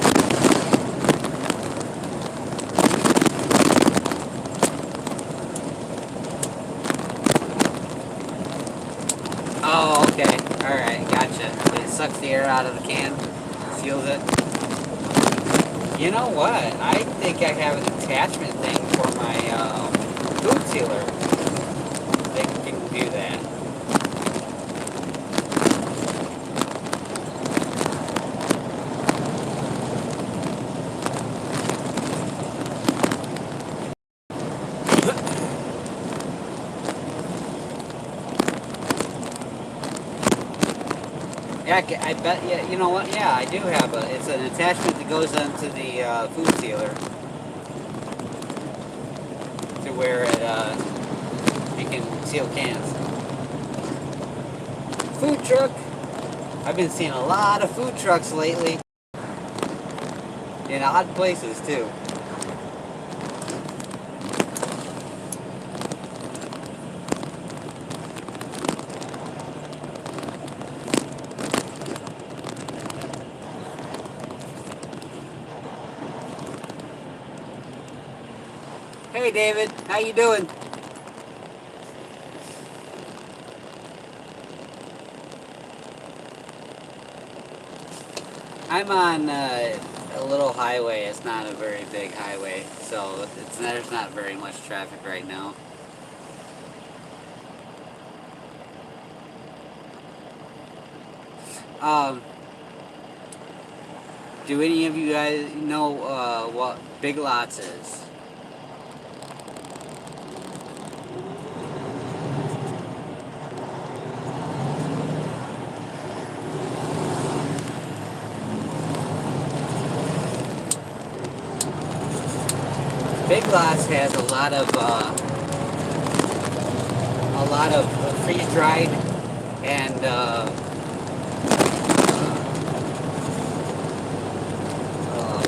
Oh, okay. Alright, gotcha. It sucks the air out of the can, seals it. You know what? I think I have an attachment thing for my food sealer that can do that. Yeah, I bet. Yeah, you know what? Yeah, I do have a. It's an attachment that goes onto the food sealer to where it you can seal cans. Food truck. I've been seeing a lot of food trucks lately in odd places too. Hey David, how you doing? I'm on a little highway. It's not a very big highway, so there's not very much traffic right now. Um, do any of you guys know what Big Lots is? Big Lots has a lot of freeze dried and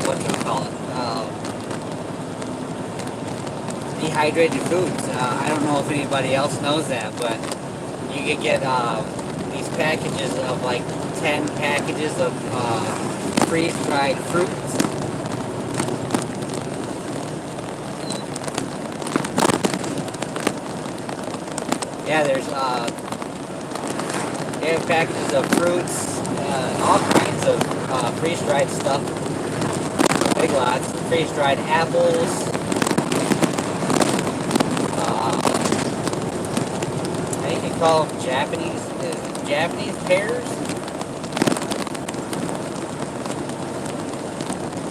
what do you call it? Dehydrated foods. I don't know if anybody else knows that, but you could get these packages of like 10 packages of freeze dried fruits. Yeah, they have packages of fruits, all kinds of freeze-dried stuff. Big Lots, freeze-dried apples. I think you call them Japanese pears.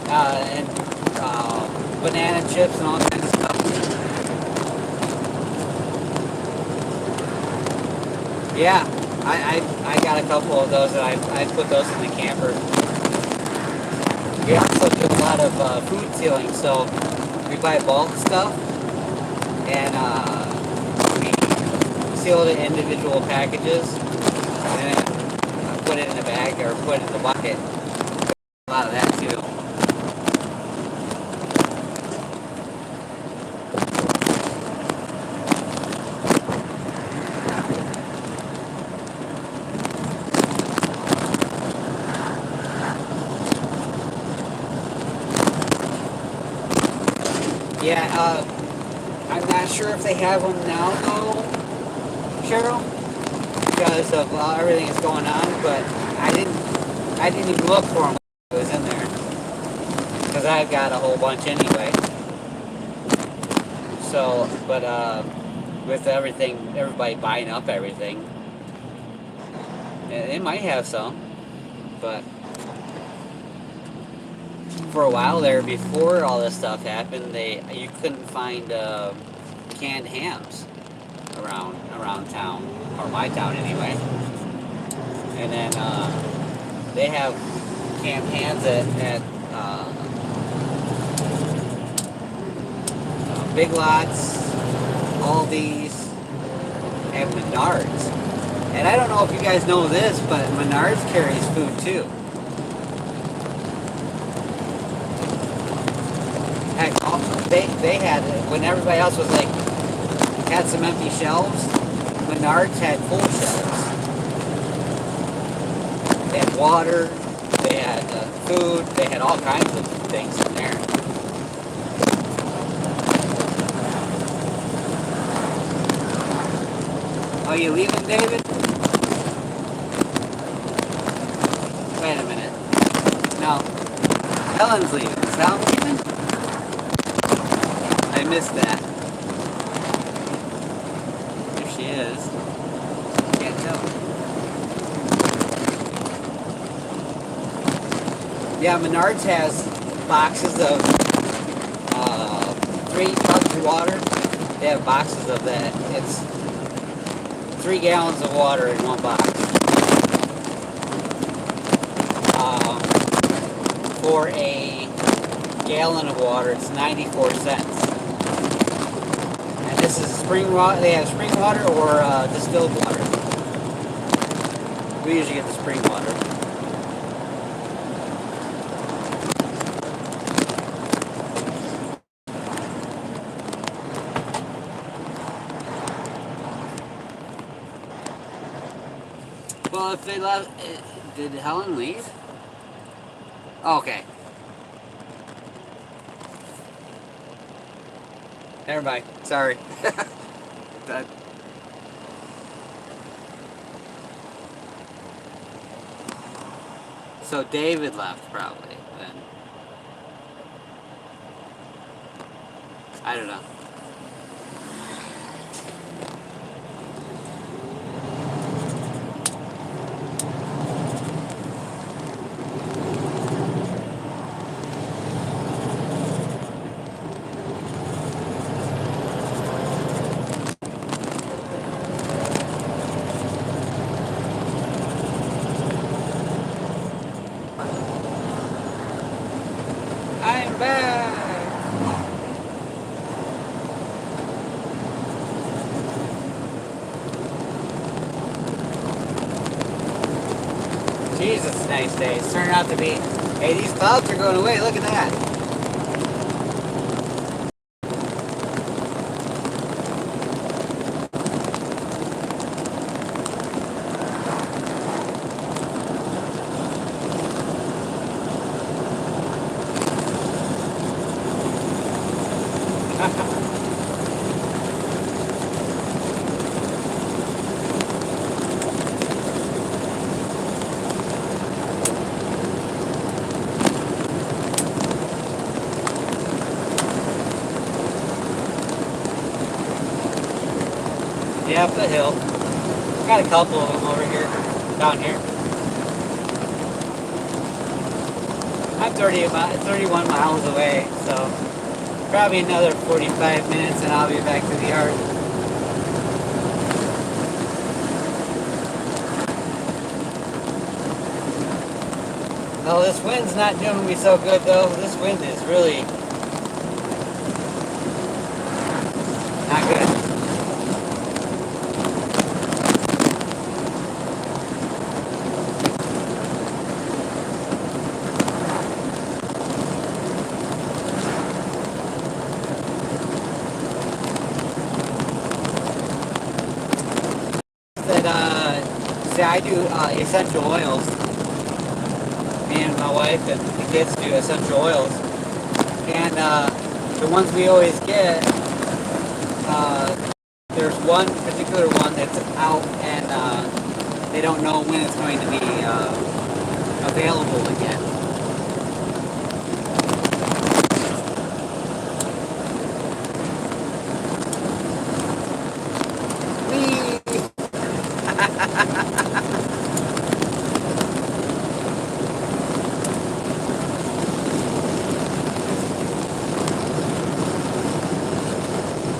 And banana chips and all kinds of stuff. Yeah, I got a couple of those, and I put those in the camper. We also do a lot of food sealing, so we buy bulk stuff, and we seal it in individual packages, and then put it in a bag or put it in the bucket. A lot of that too. Yeah, I'm not sure if they have them now, though, Cheryl, because of everything that's going on. But I didn't even look for them when it was in there, because I've got a whole bunch anyway. So, but with everything, everybody buying up everything, they might have some, but for a while there, before all this stuff happened, you couldn't find canned hams around town, or my town anyway. And then they have canned hams at Big Lots, Aldi's, and Menards. And I don't know if you guys know this, but Menards carries food too. Heck, they had, when everybody else was like, had some empty shelves, Menards had full shelves. They had water, they had food, they had all kinds of things in there. Are you leaving, David? Wait a minute. No. Helen's leaving. Is Helen leaving? I missed that. If she is. Can't tell. Yeah, Menards has boxes of 3 tubs of water. They have boxes of that. It's 3 gallons of water in one box. for a gallon of water, it's 94 cents. And this is spring water. They have spring water or distilled water. We usually get the spring water. Well, if they left, did Helen leave? Okay. Never mind. Sorry. That. So David left probably then. I don't know. I'm back. Jesus, nice day. It's turning out to be. Hey, these clouds are going away. Look at that. Yeah, up the hill. Got a couple of them over here, down here. I'm 31 miles away, so probably another 45 minutes and I'll be back to the yard. No, this wind's not doing me so good though. This wind is really not good. See, I do essential oils. Me and my wife and the kids do essential oils. And the ones we always get, there's one particular one that's out and they don't know when it's going to be available again.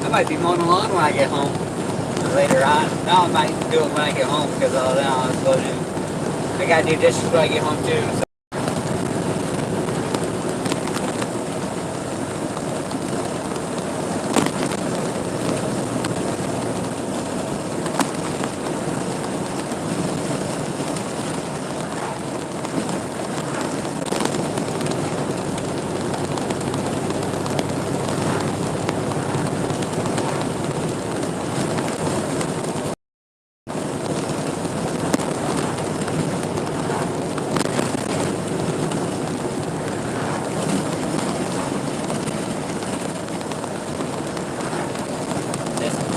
I might be mowing the lawn when I get home later on. No, I might do it when I get home because then I'll go to. I gotta do dishes when I get home too. So.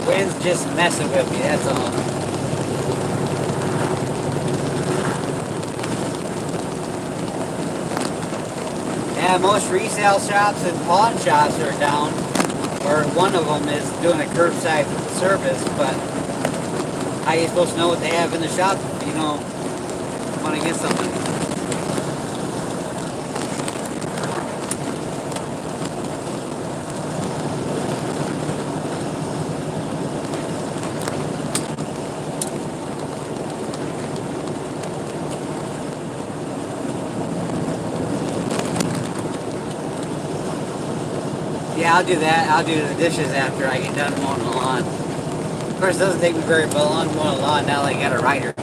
Wind's just messing with me, that's all. Yeah, most resale shops and pawn shops are down, or one of them is doing a curbside service, but how are you supposed to know what they have in the shop if you don't want to get something? Yeah, I'll do that. I'll do the dishes after I get done mowing the lawn. Of course, it doesn't take me very long to mow the lawn now that I got a rider.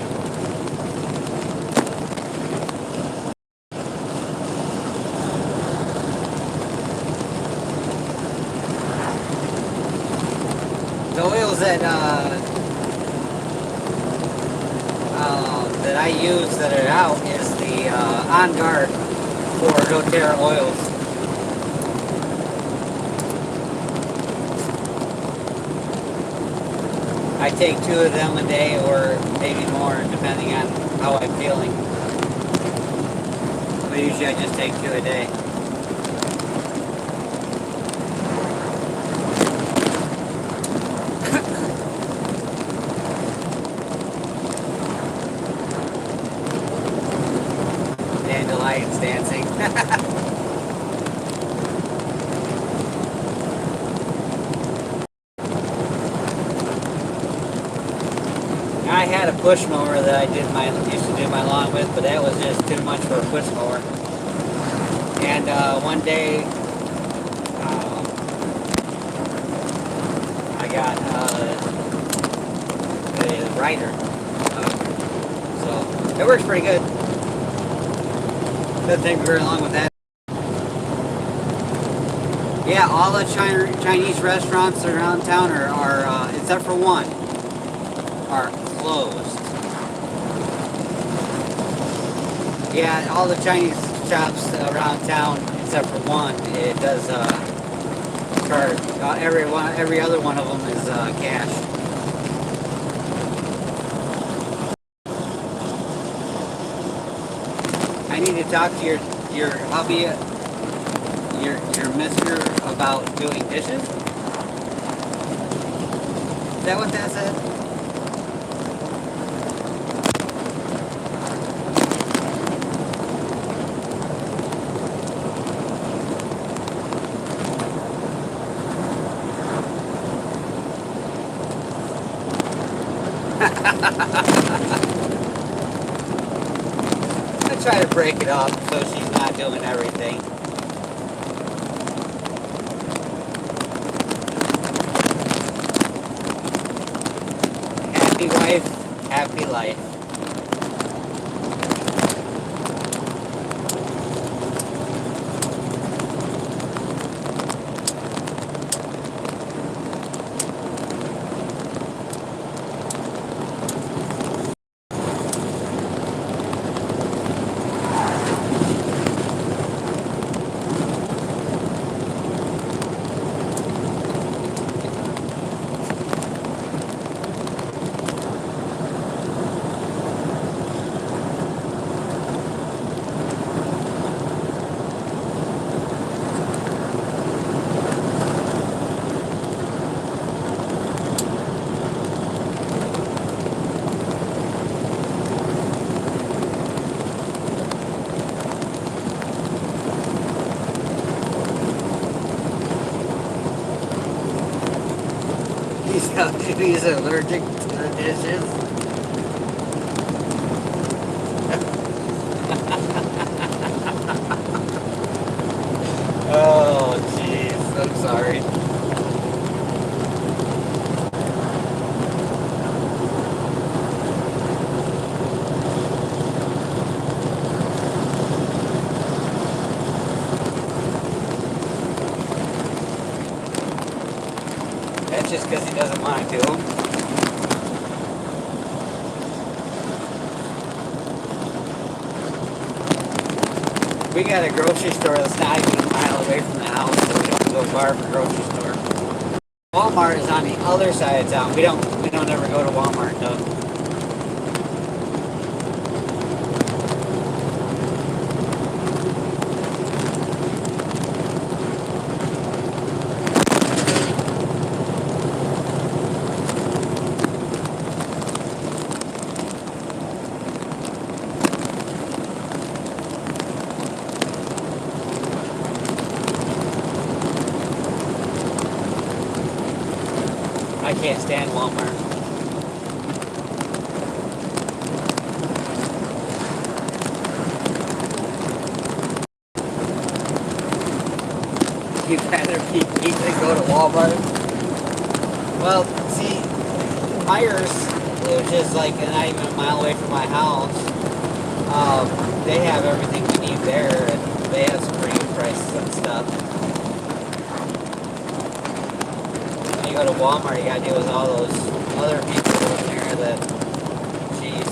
The oils that I use that are out is the On Guard for doTERRA oils. I take 2 of them a day or maybe more depending on how I'm feeling. But usually I just take 2 a day. Dandelions dancing. I had a push mower that I used to do my lawn with, but that was just too much for a push mower. And one day, I got a rider, so it works pretty good. Doesn't take me very long with that. Yeah, all the Chinese restaurants around town are except for one, are closed. Yeah, all the Chinese shops around town, except for one, it does charge. Every other one of them is cash. I need to talk to your hubby, your mister, about doing dishes. Is that what that said? I try to break it up so she's not doing everything. Happy wife, happy life. He's allergic to the dishes. Oh, jeez. I'm sorry. That's just because he doesn't want to do them. We got a grocery store that's not even a mile away from the house, so we don't go far for a grocery store. Walmart is on the other side of town. We don't ever go to Walmart though. I can't stand Walmart. you'd rather eat than go to Walmart? Well, see, Myers, which is like not even a mile away from my house, they have everything we need there, and they have some pretty good prices and stuff. When you go to Walmart, you gotta deal with all those other people in there that, geez.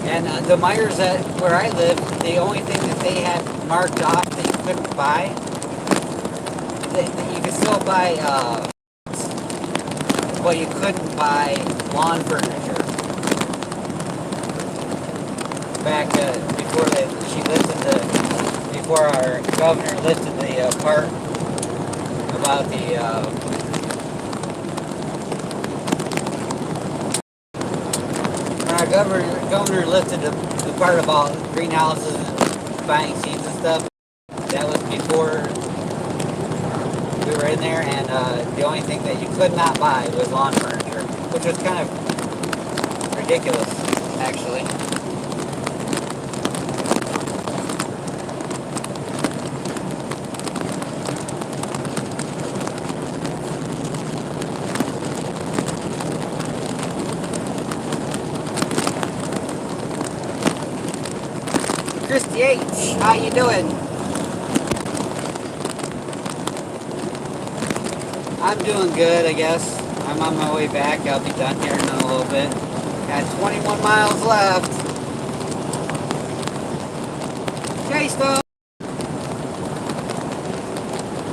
And the Myers where I live, the only thing that they had marked off that you couldn't buy, you could still buy, but you couldn't buy lawn furniture. Back before our governor lifted the part about the our governor lifted the part about greenhouses and buying seeds and stuff. That was before we were in there, and the only thing that you could not buy was lawn furniture, which was kind of ridiculous, actually. Christy H, how you doing? I'm doing good, I guess. I'm on my way back. I'll be done here in a little bit. Got 21 miles left. Hey, Stone.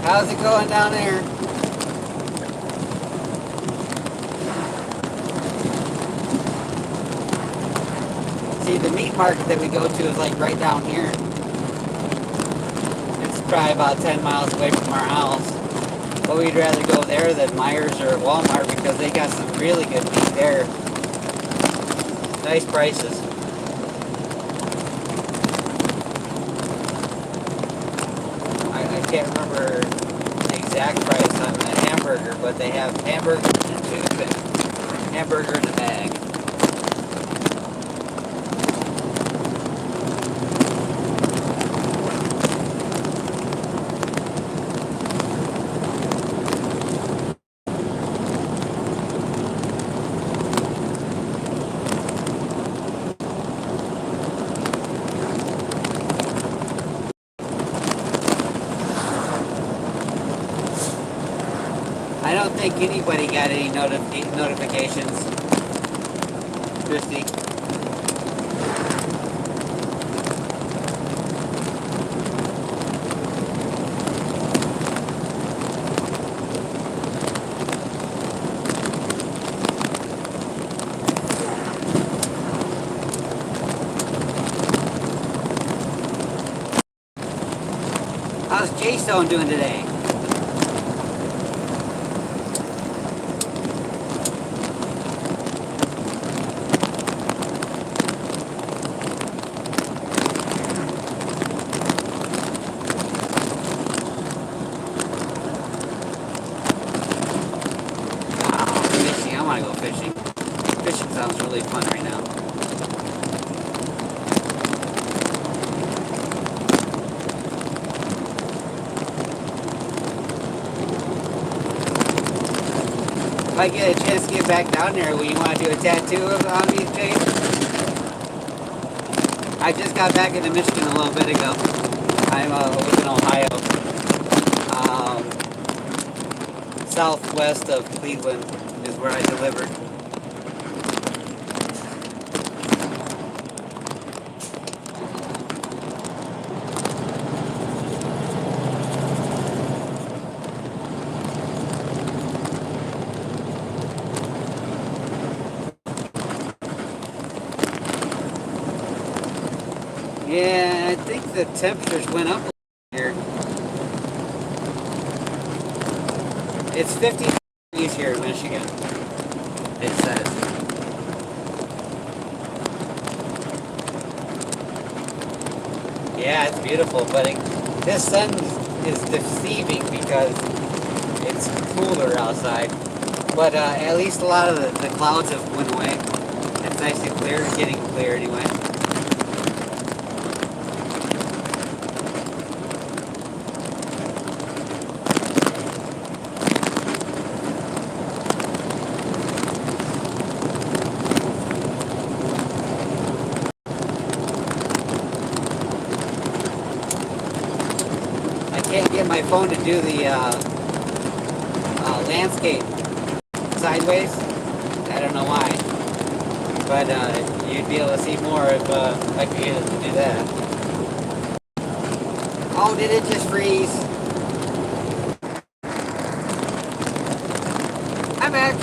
How's it going down there? See, the meat market that we go to is like right down here. It's probably about 10 miles away from our house. But we'd rather go there than Myers or Walmart because they got some really good meat there. Nice prices. I can't remember the exact price on the hamburger, but they have hamburger in a tube and hamburger in a bag. I don't think anybody got any notifications, Christy. How's J-Stone doing today? I want to go fishing. Fishing sounds really fun right now. If I get a chance to get back down there, will you want to do a tattoo on me, Jay? I just got back into Michigan a little bit ago. I live in Ohio. Southwest of Cleveland is where I delivered. Yeah, I think the temperatures went up here. It's 50 degrees here in Michigan, it says. Yeah, it's beautiful, but this sun is deceiving because it's cooler outside. But at least a lot of the clouds have went away. It's nice and clear, getting clear anyway. my phone to do the landscape sideways. I don't know why, but you'd be able to see more if I could get it to do that. Oh, did it just freeze? I'm back.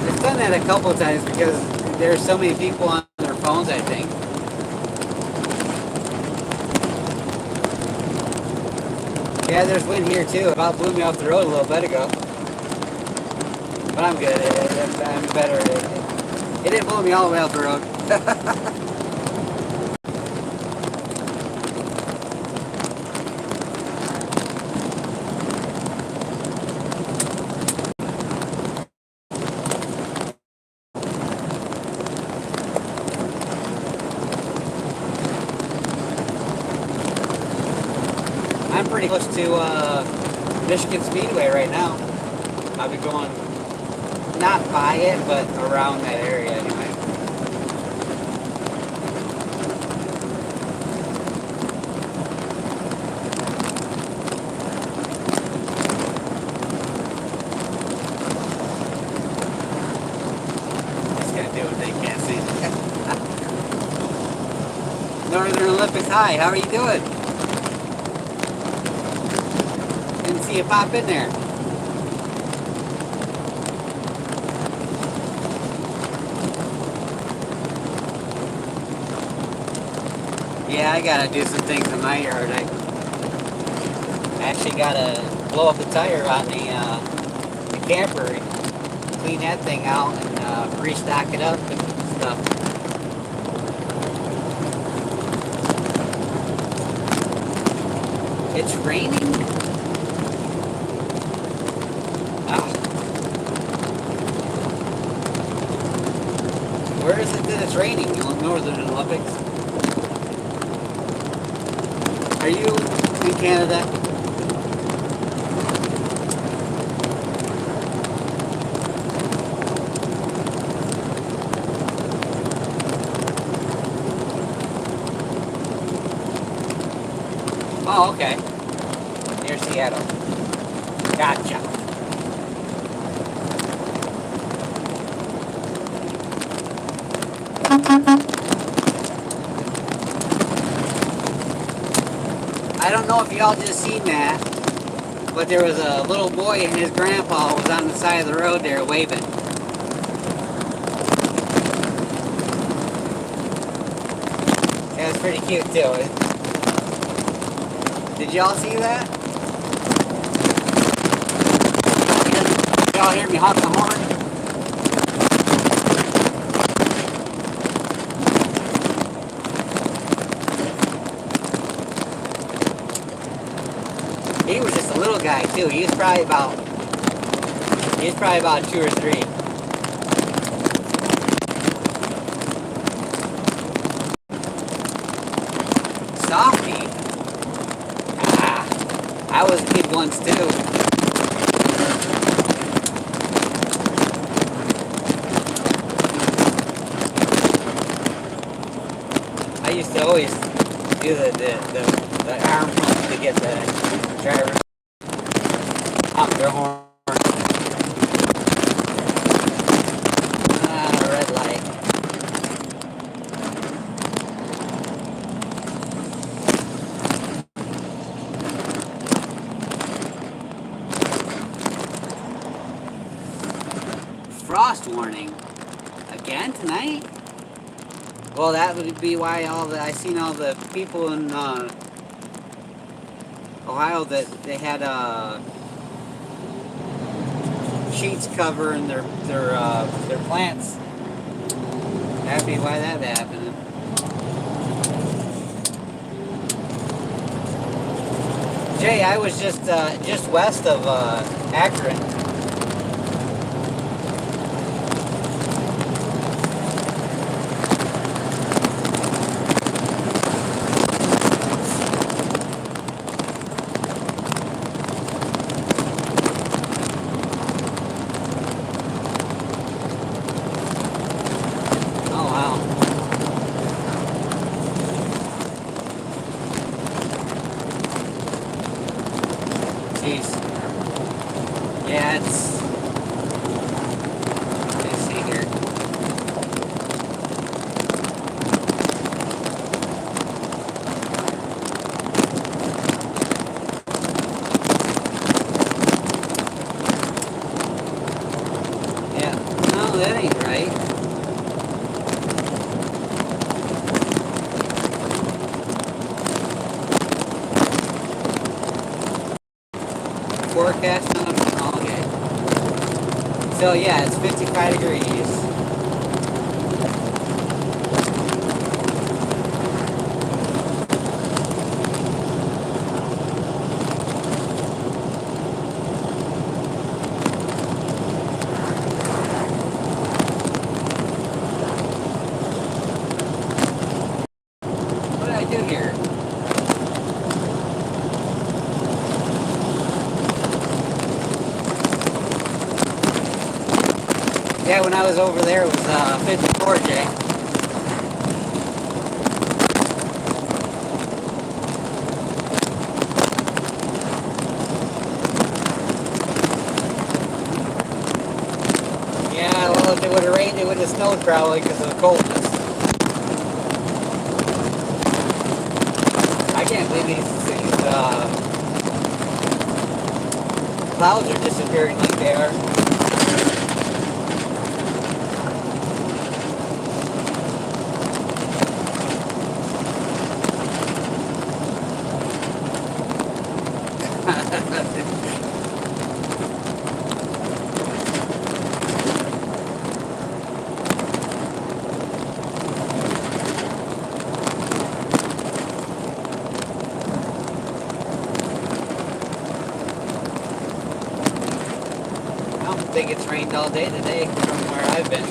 I've done that a couple of times because there's so many people on their phones, I think. Yeah, there's wind here too. It about blew me off the road a little bit ago. But I'm good. I'm better. It didn't blow me all the way off the road. I'm pretty close to Michigan Speedway right now. I'll be going not by it, but around that area anyway. Just gonna do what they can't see. Northern Olympics High, how are you doing? Didn't see you pop in there. Yeah, I gotta do some things in my yard. I actually gotta blow up the tire on the camper, clean that thing out, and restock it up and stuff. It's raining. Where is it that it's raining? Northern Olympics. Are you in Canada? Oh, okay. Near Seattle. Gotcha. I don't know if y'all just seen that, but there was a little boy and his grandpa was on the side of the road there waving. That was pretty cute too. Did y'all see that? Y'all hear me honk the horn? He was just a little guy too. He was probably about 2 or 3. Softy. I was a kid once too. I used to always do the arm pump to get the driver honk their horn. Red light. Frost warning again tonight. Well, that would be why I seen all the people in Ohio that they had sheets covering their plants. That'd be why that happened. Jay, I was just west of Akron. jeez. Yeah, it's... Let me see here. Yeah, no, that ain't right. Forecast on them? Oh, okay. So yeah, it's 55 degrees. What did I do here? Yeah, when I was over there, it was 54, Jay. Yeah, well, if it would have rained, it would have snowed probably because of the coldness. I can't believe these clouds are disappearing like they are. I don't think it's rained all day today from where I've been.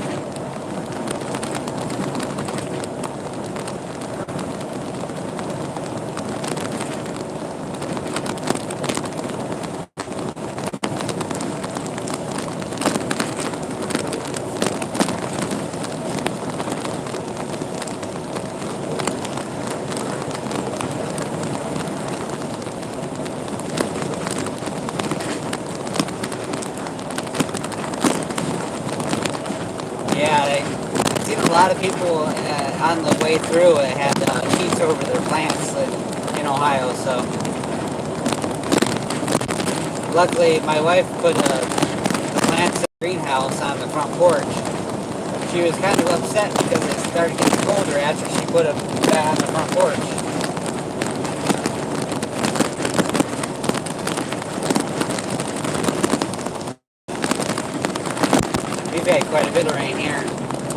Yeah, I've seen a lot of people on the way through had sheets over their plants in Ohio, so luckily my wife put the plants in the greenhouse on the front porch. She was kind of upset because it started getting colder after she put them on the front porch. We've had quite a bit of rain here.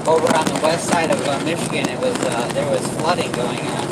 Over on the west side of Michigan, it was there was flooding going on.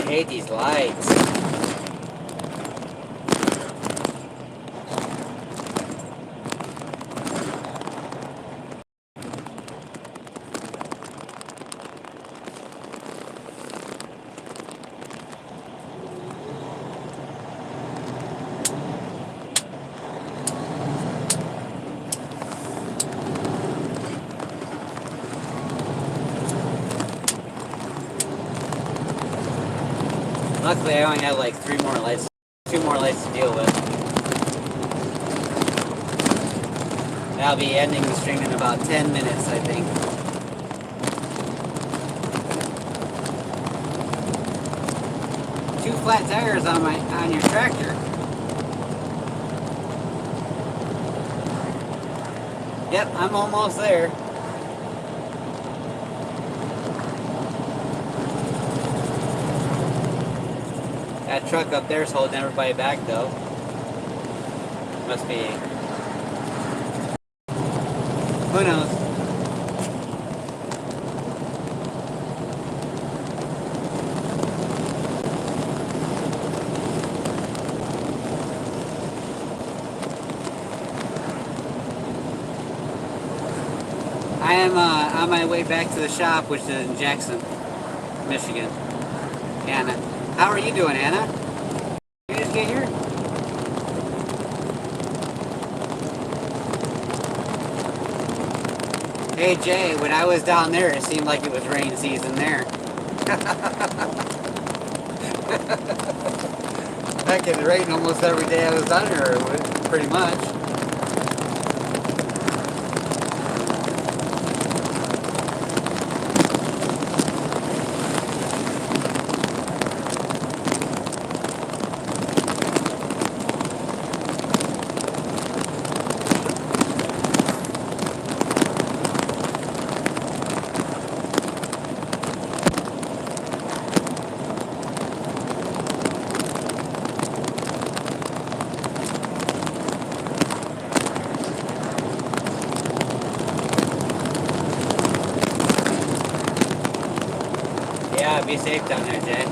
I hate these lights. Luckily, I only have like 2 more lights to deal with. And I'll be ending the stream in about 10 minutes, I think. 2 flat tires on your tractor. Yep, I'm almost there. That truck up there is holding everybody back though. Must be. Who knows? I am on my way back to the shop, which is in Jackson, Michigan. Anna, how are you doing, Anna? You just get here? Hey Jay, when I was down there, it seemed like it was rain season there. Heck, it rained almost every day I was down here, pretty much. Yeah, be safe down there, Jay.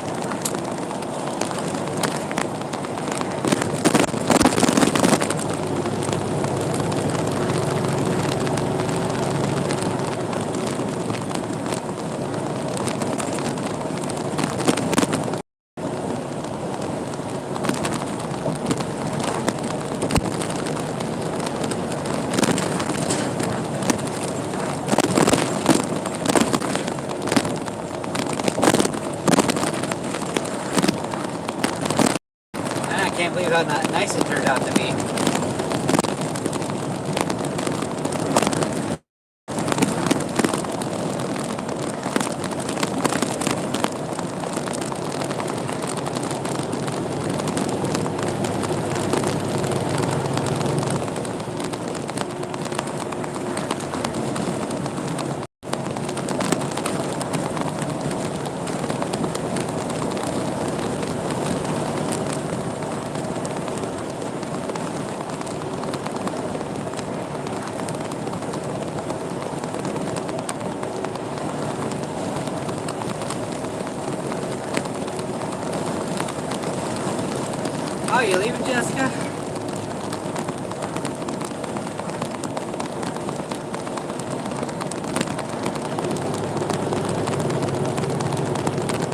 I can't believe how nice it turned out to be. Oh, you leaving, Jessica?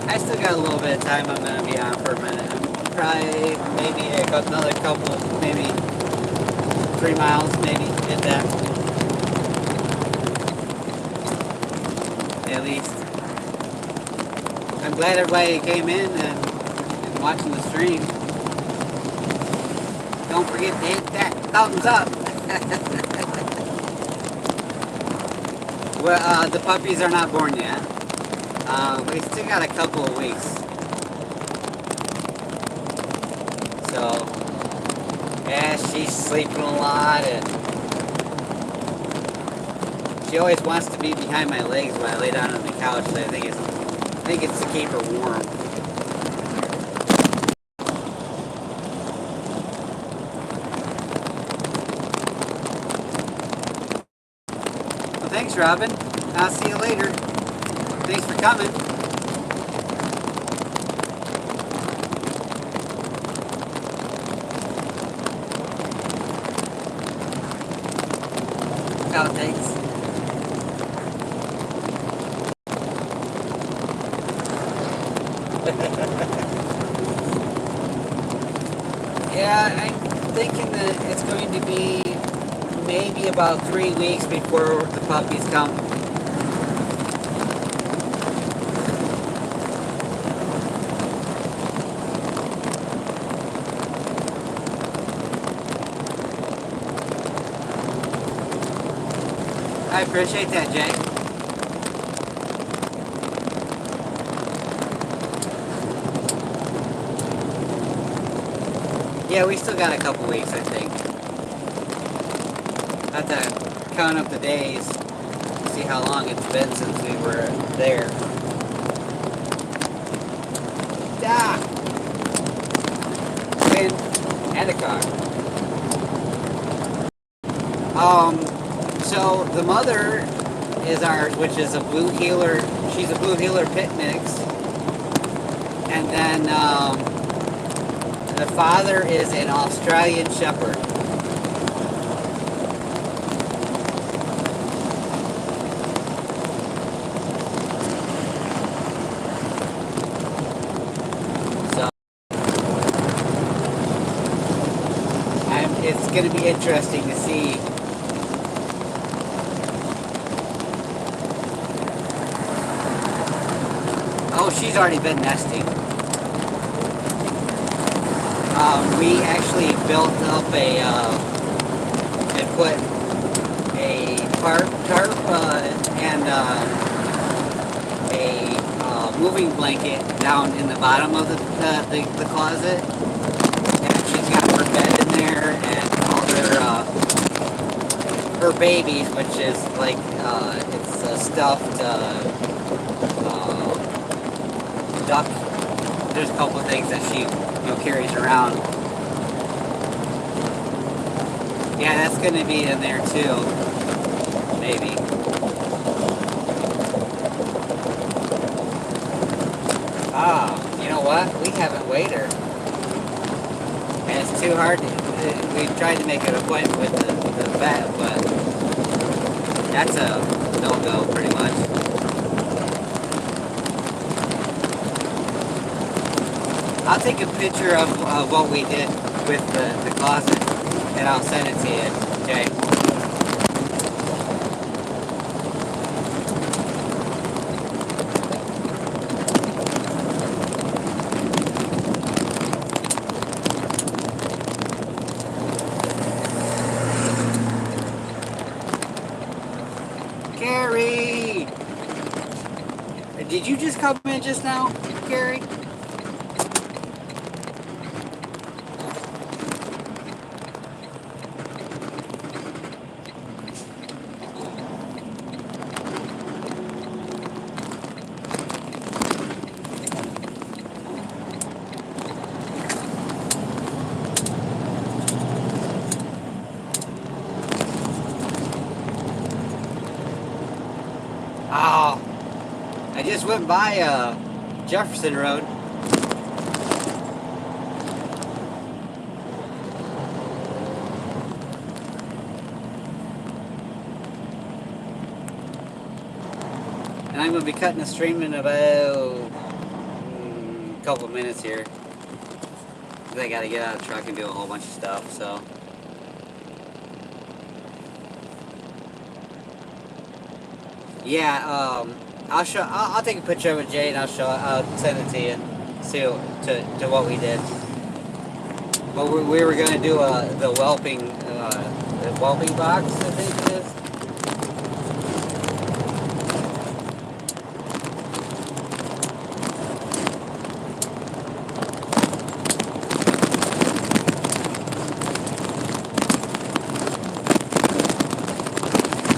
I still got a little bit of time. I'm gonna be on for a minute. Probably maybe another couple, maybe 3 miles, maybe at that. At least. I'm glad everybody came in and watching the stream. Don't forget to hit that thumbs up. Well, the puppies are not born yet. We still got a couple of weeks. So, yeah, she's sleeping a lot, and she always wants to be behind my legs when I lay down on the couch. So I think it's to keep her warm. Thanks, Robin. I'll see you later. Thanks for coming. Oh, thanks. Yeah, I'm thinking that it's going to be maybe about 3 weeks before the puppies come. I appreciate that, Jay. Yeah, we still got a couple weeks, I think. I have to count up the days, see how long it's been since we were there. Ah! Wind and a car. So the mother is ours, which is a blue heeler. She's a blue heeler pit mix. And then the father is an Australian Shepherd. So it's going to be interesting to see. Oh, she's already been nesting. We actually built up and put a tarp and a moving blanket down in the bottom of the closet. And she's got her bed in there and all her babies, which is like, it's a stuffed duck. There's a couple of things that she carries around. Yeah, that's going to be in there too. Maybe. You know what? We haven't weighed her. And it's too hard. We tried to make an appointment with the vet, but that's a no-go pretty much. I'll take a picture of what we did with the closet, and I'll send it to you, okay? Carrie! Did you just come in just now, Carrie? Oh, I just went by Jefferson Road. And I'm going to be cutting the stream in about a couple of minutes here. Because I got to get out of the truck and do a whole bunch of stuff, so. Yeah, I'll take a picture of it, Jay, and I'll send it to you. See to what we did. But we were gonna do the whelping box, I think it is.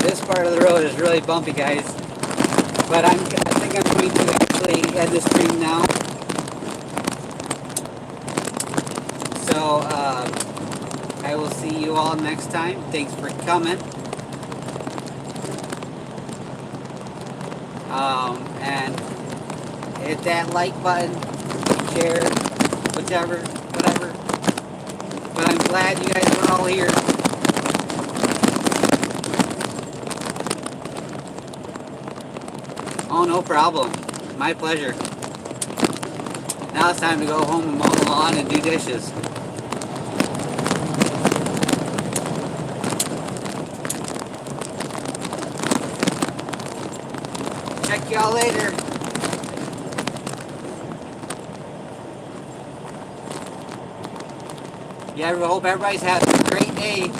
This part of the road is really bumpy, guys. But I think I'm going to actually end the stream now. So I will see you all next time. Thanks for coming. And hit that like button, share, whatever. But I'm glad you guys were all here. Oh, no problem. My pleasure. Now it's time to go home and mow the lawn and do dishes. Check y'all later. Yeah, I hope everybody's having a great day.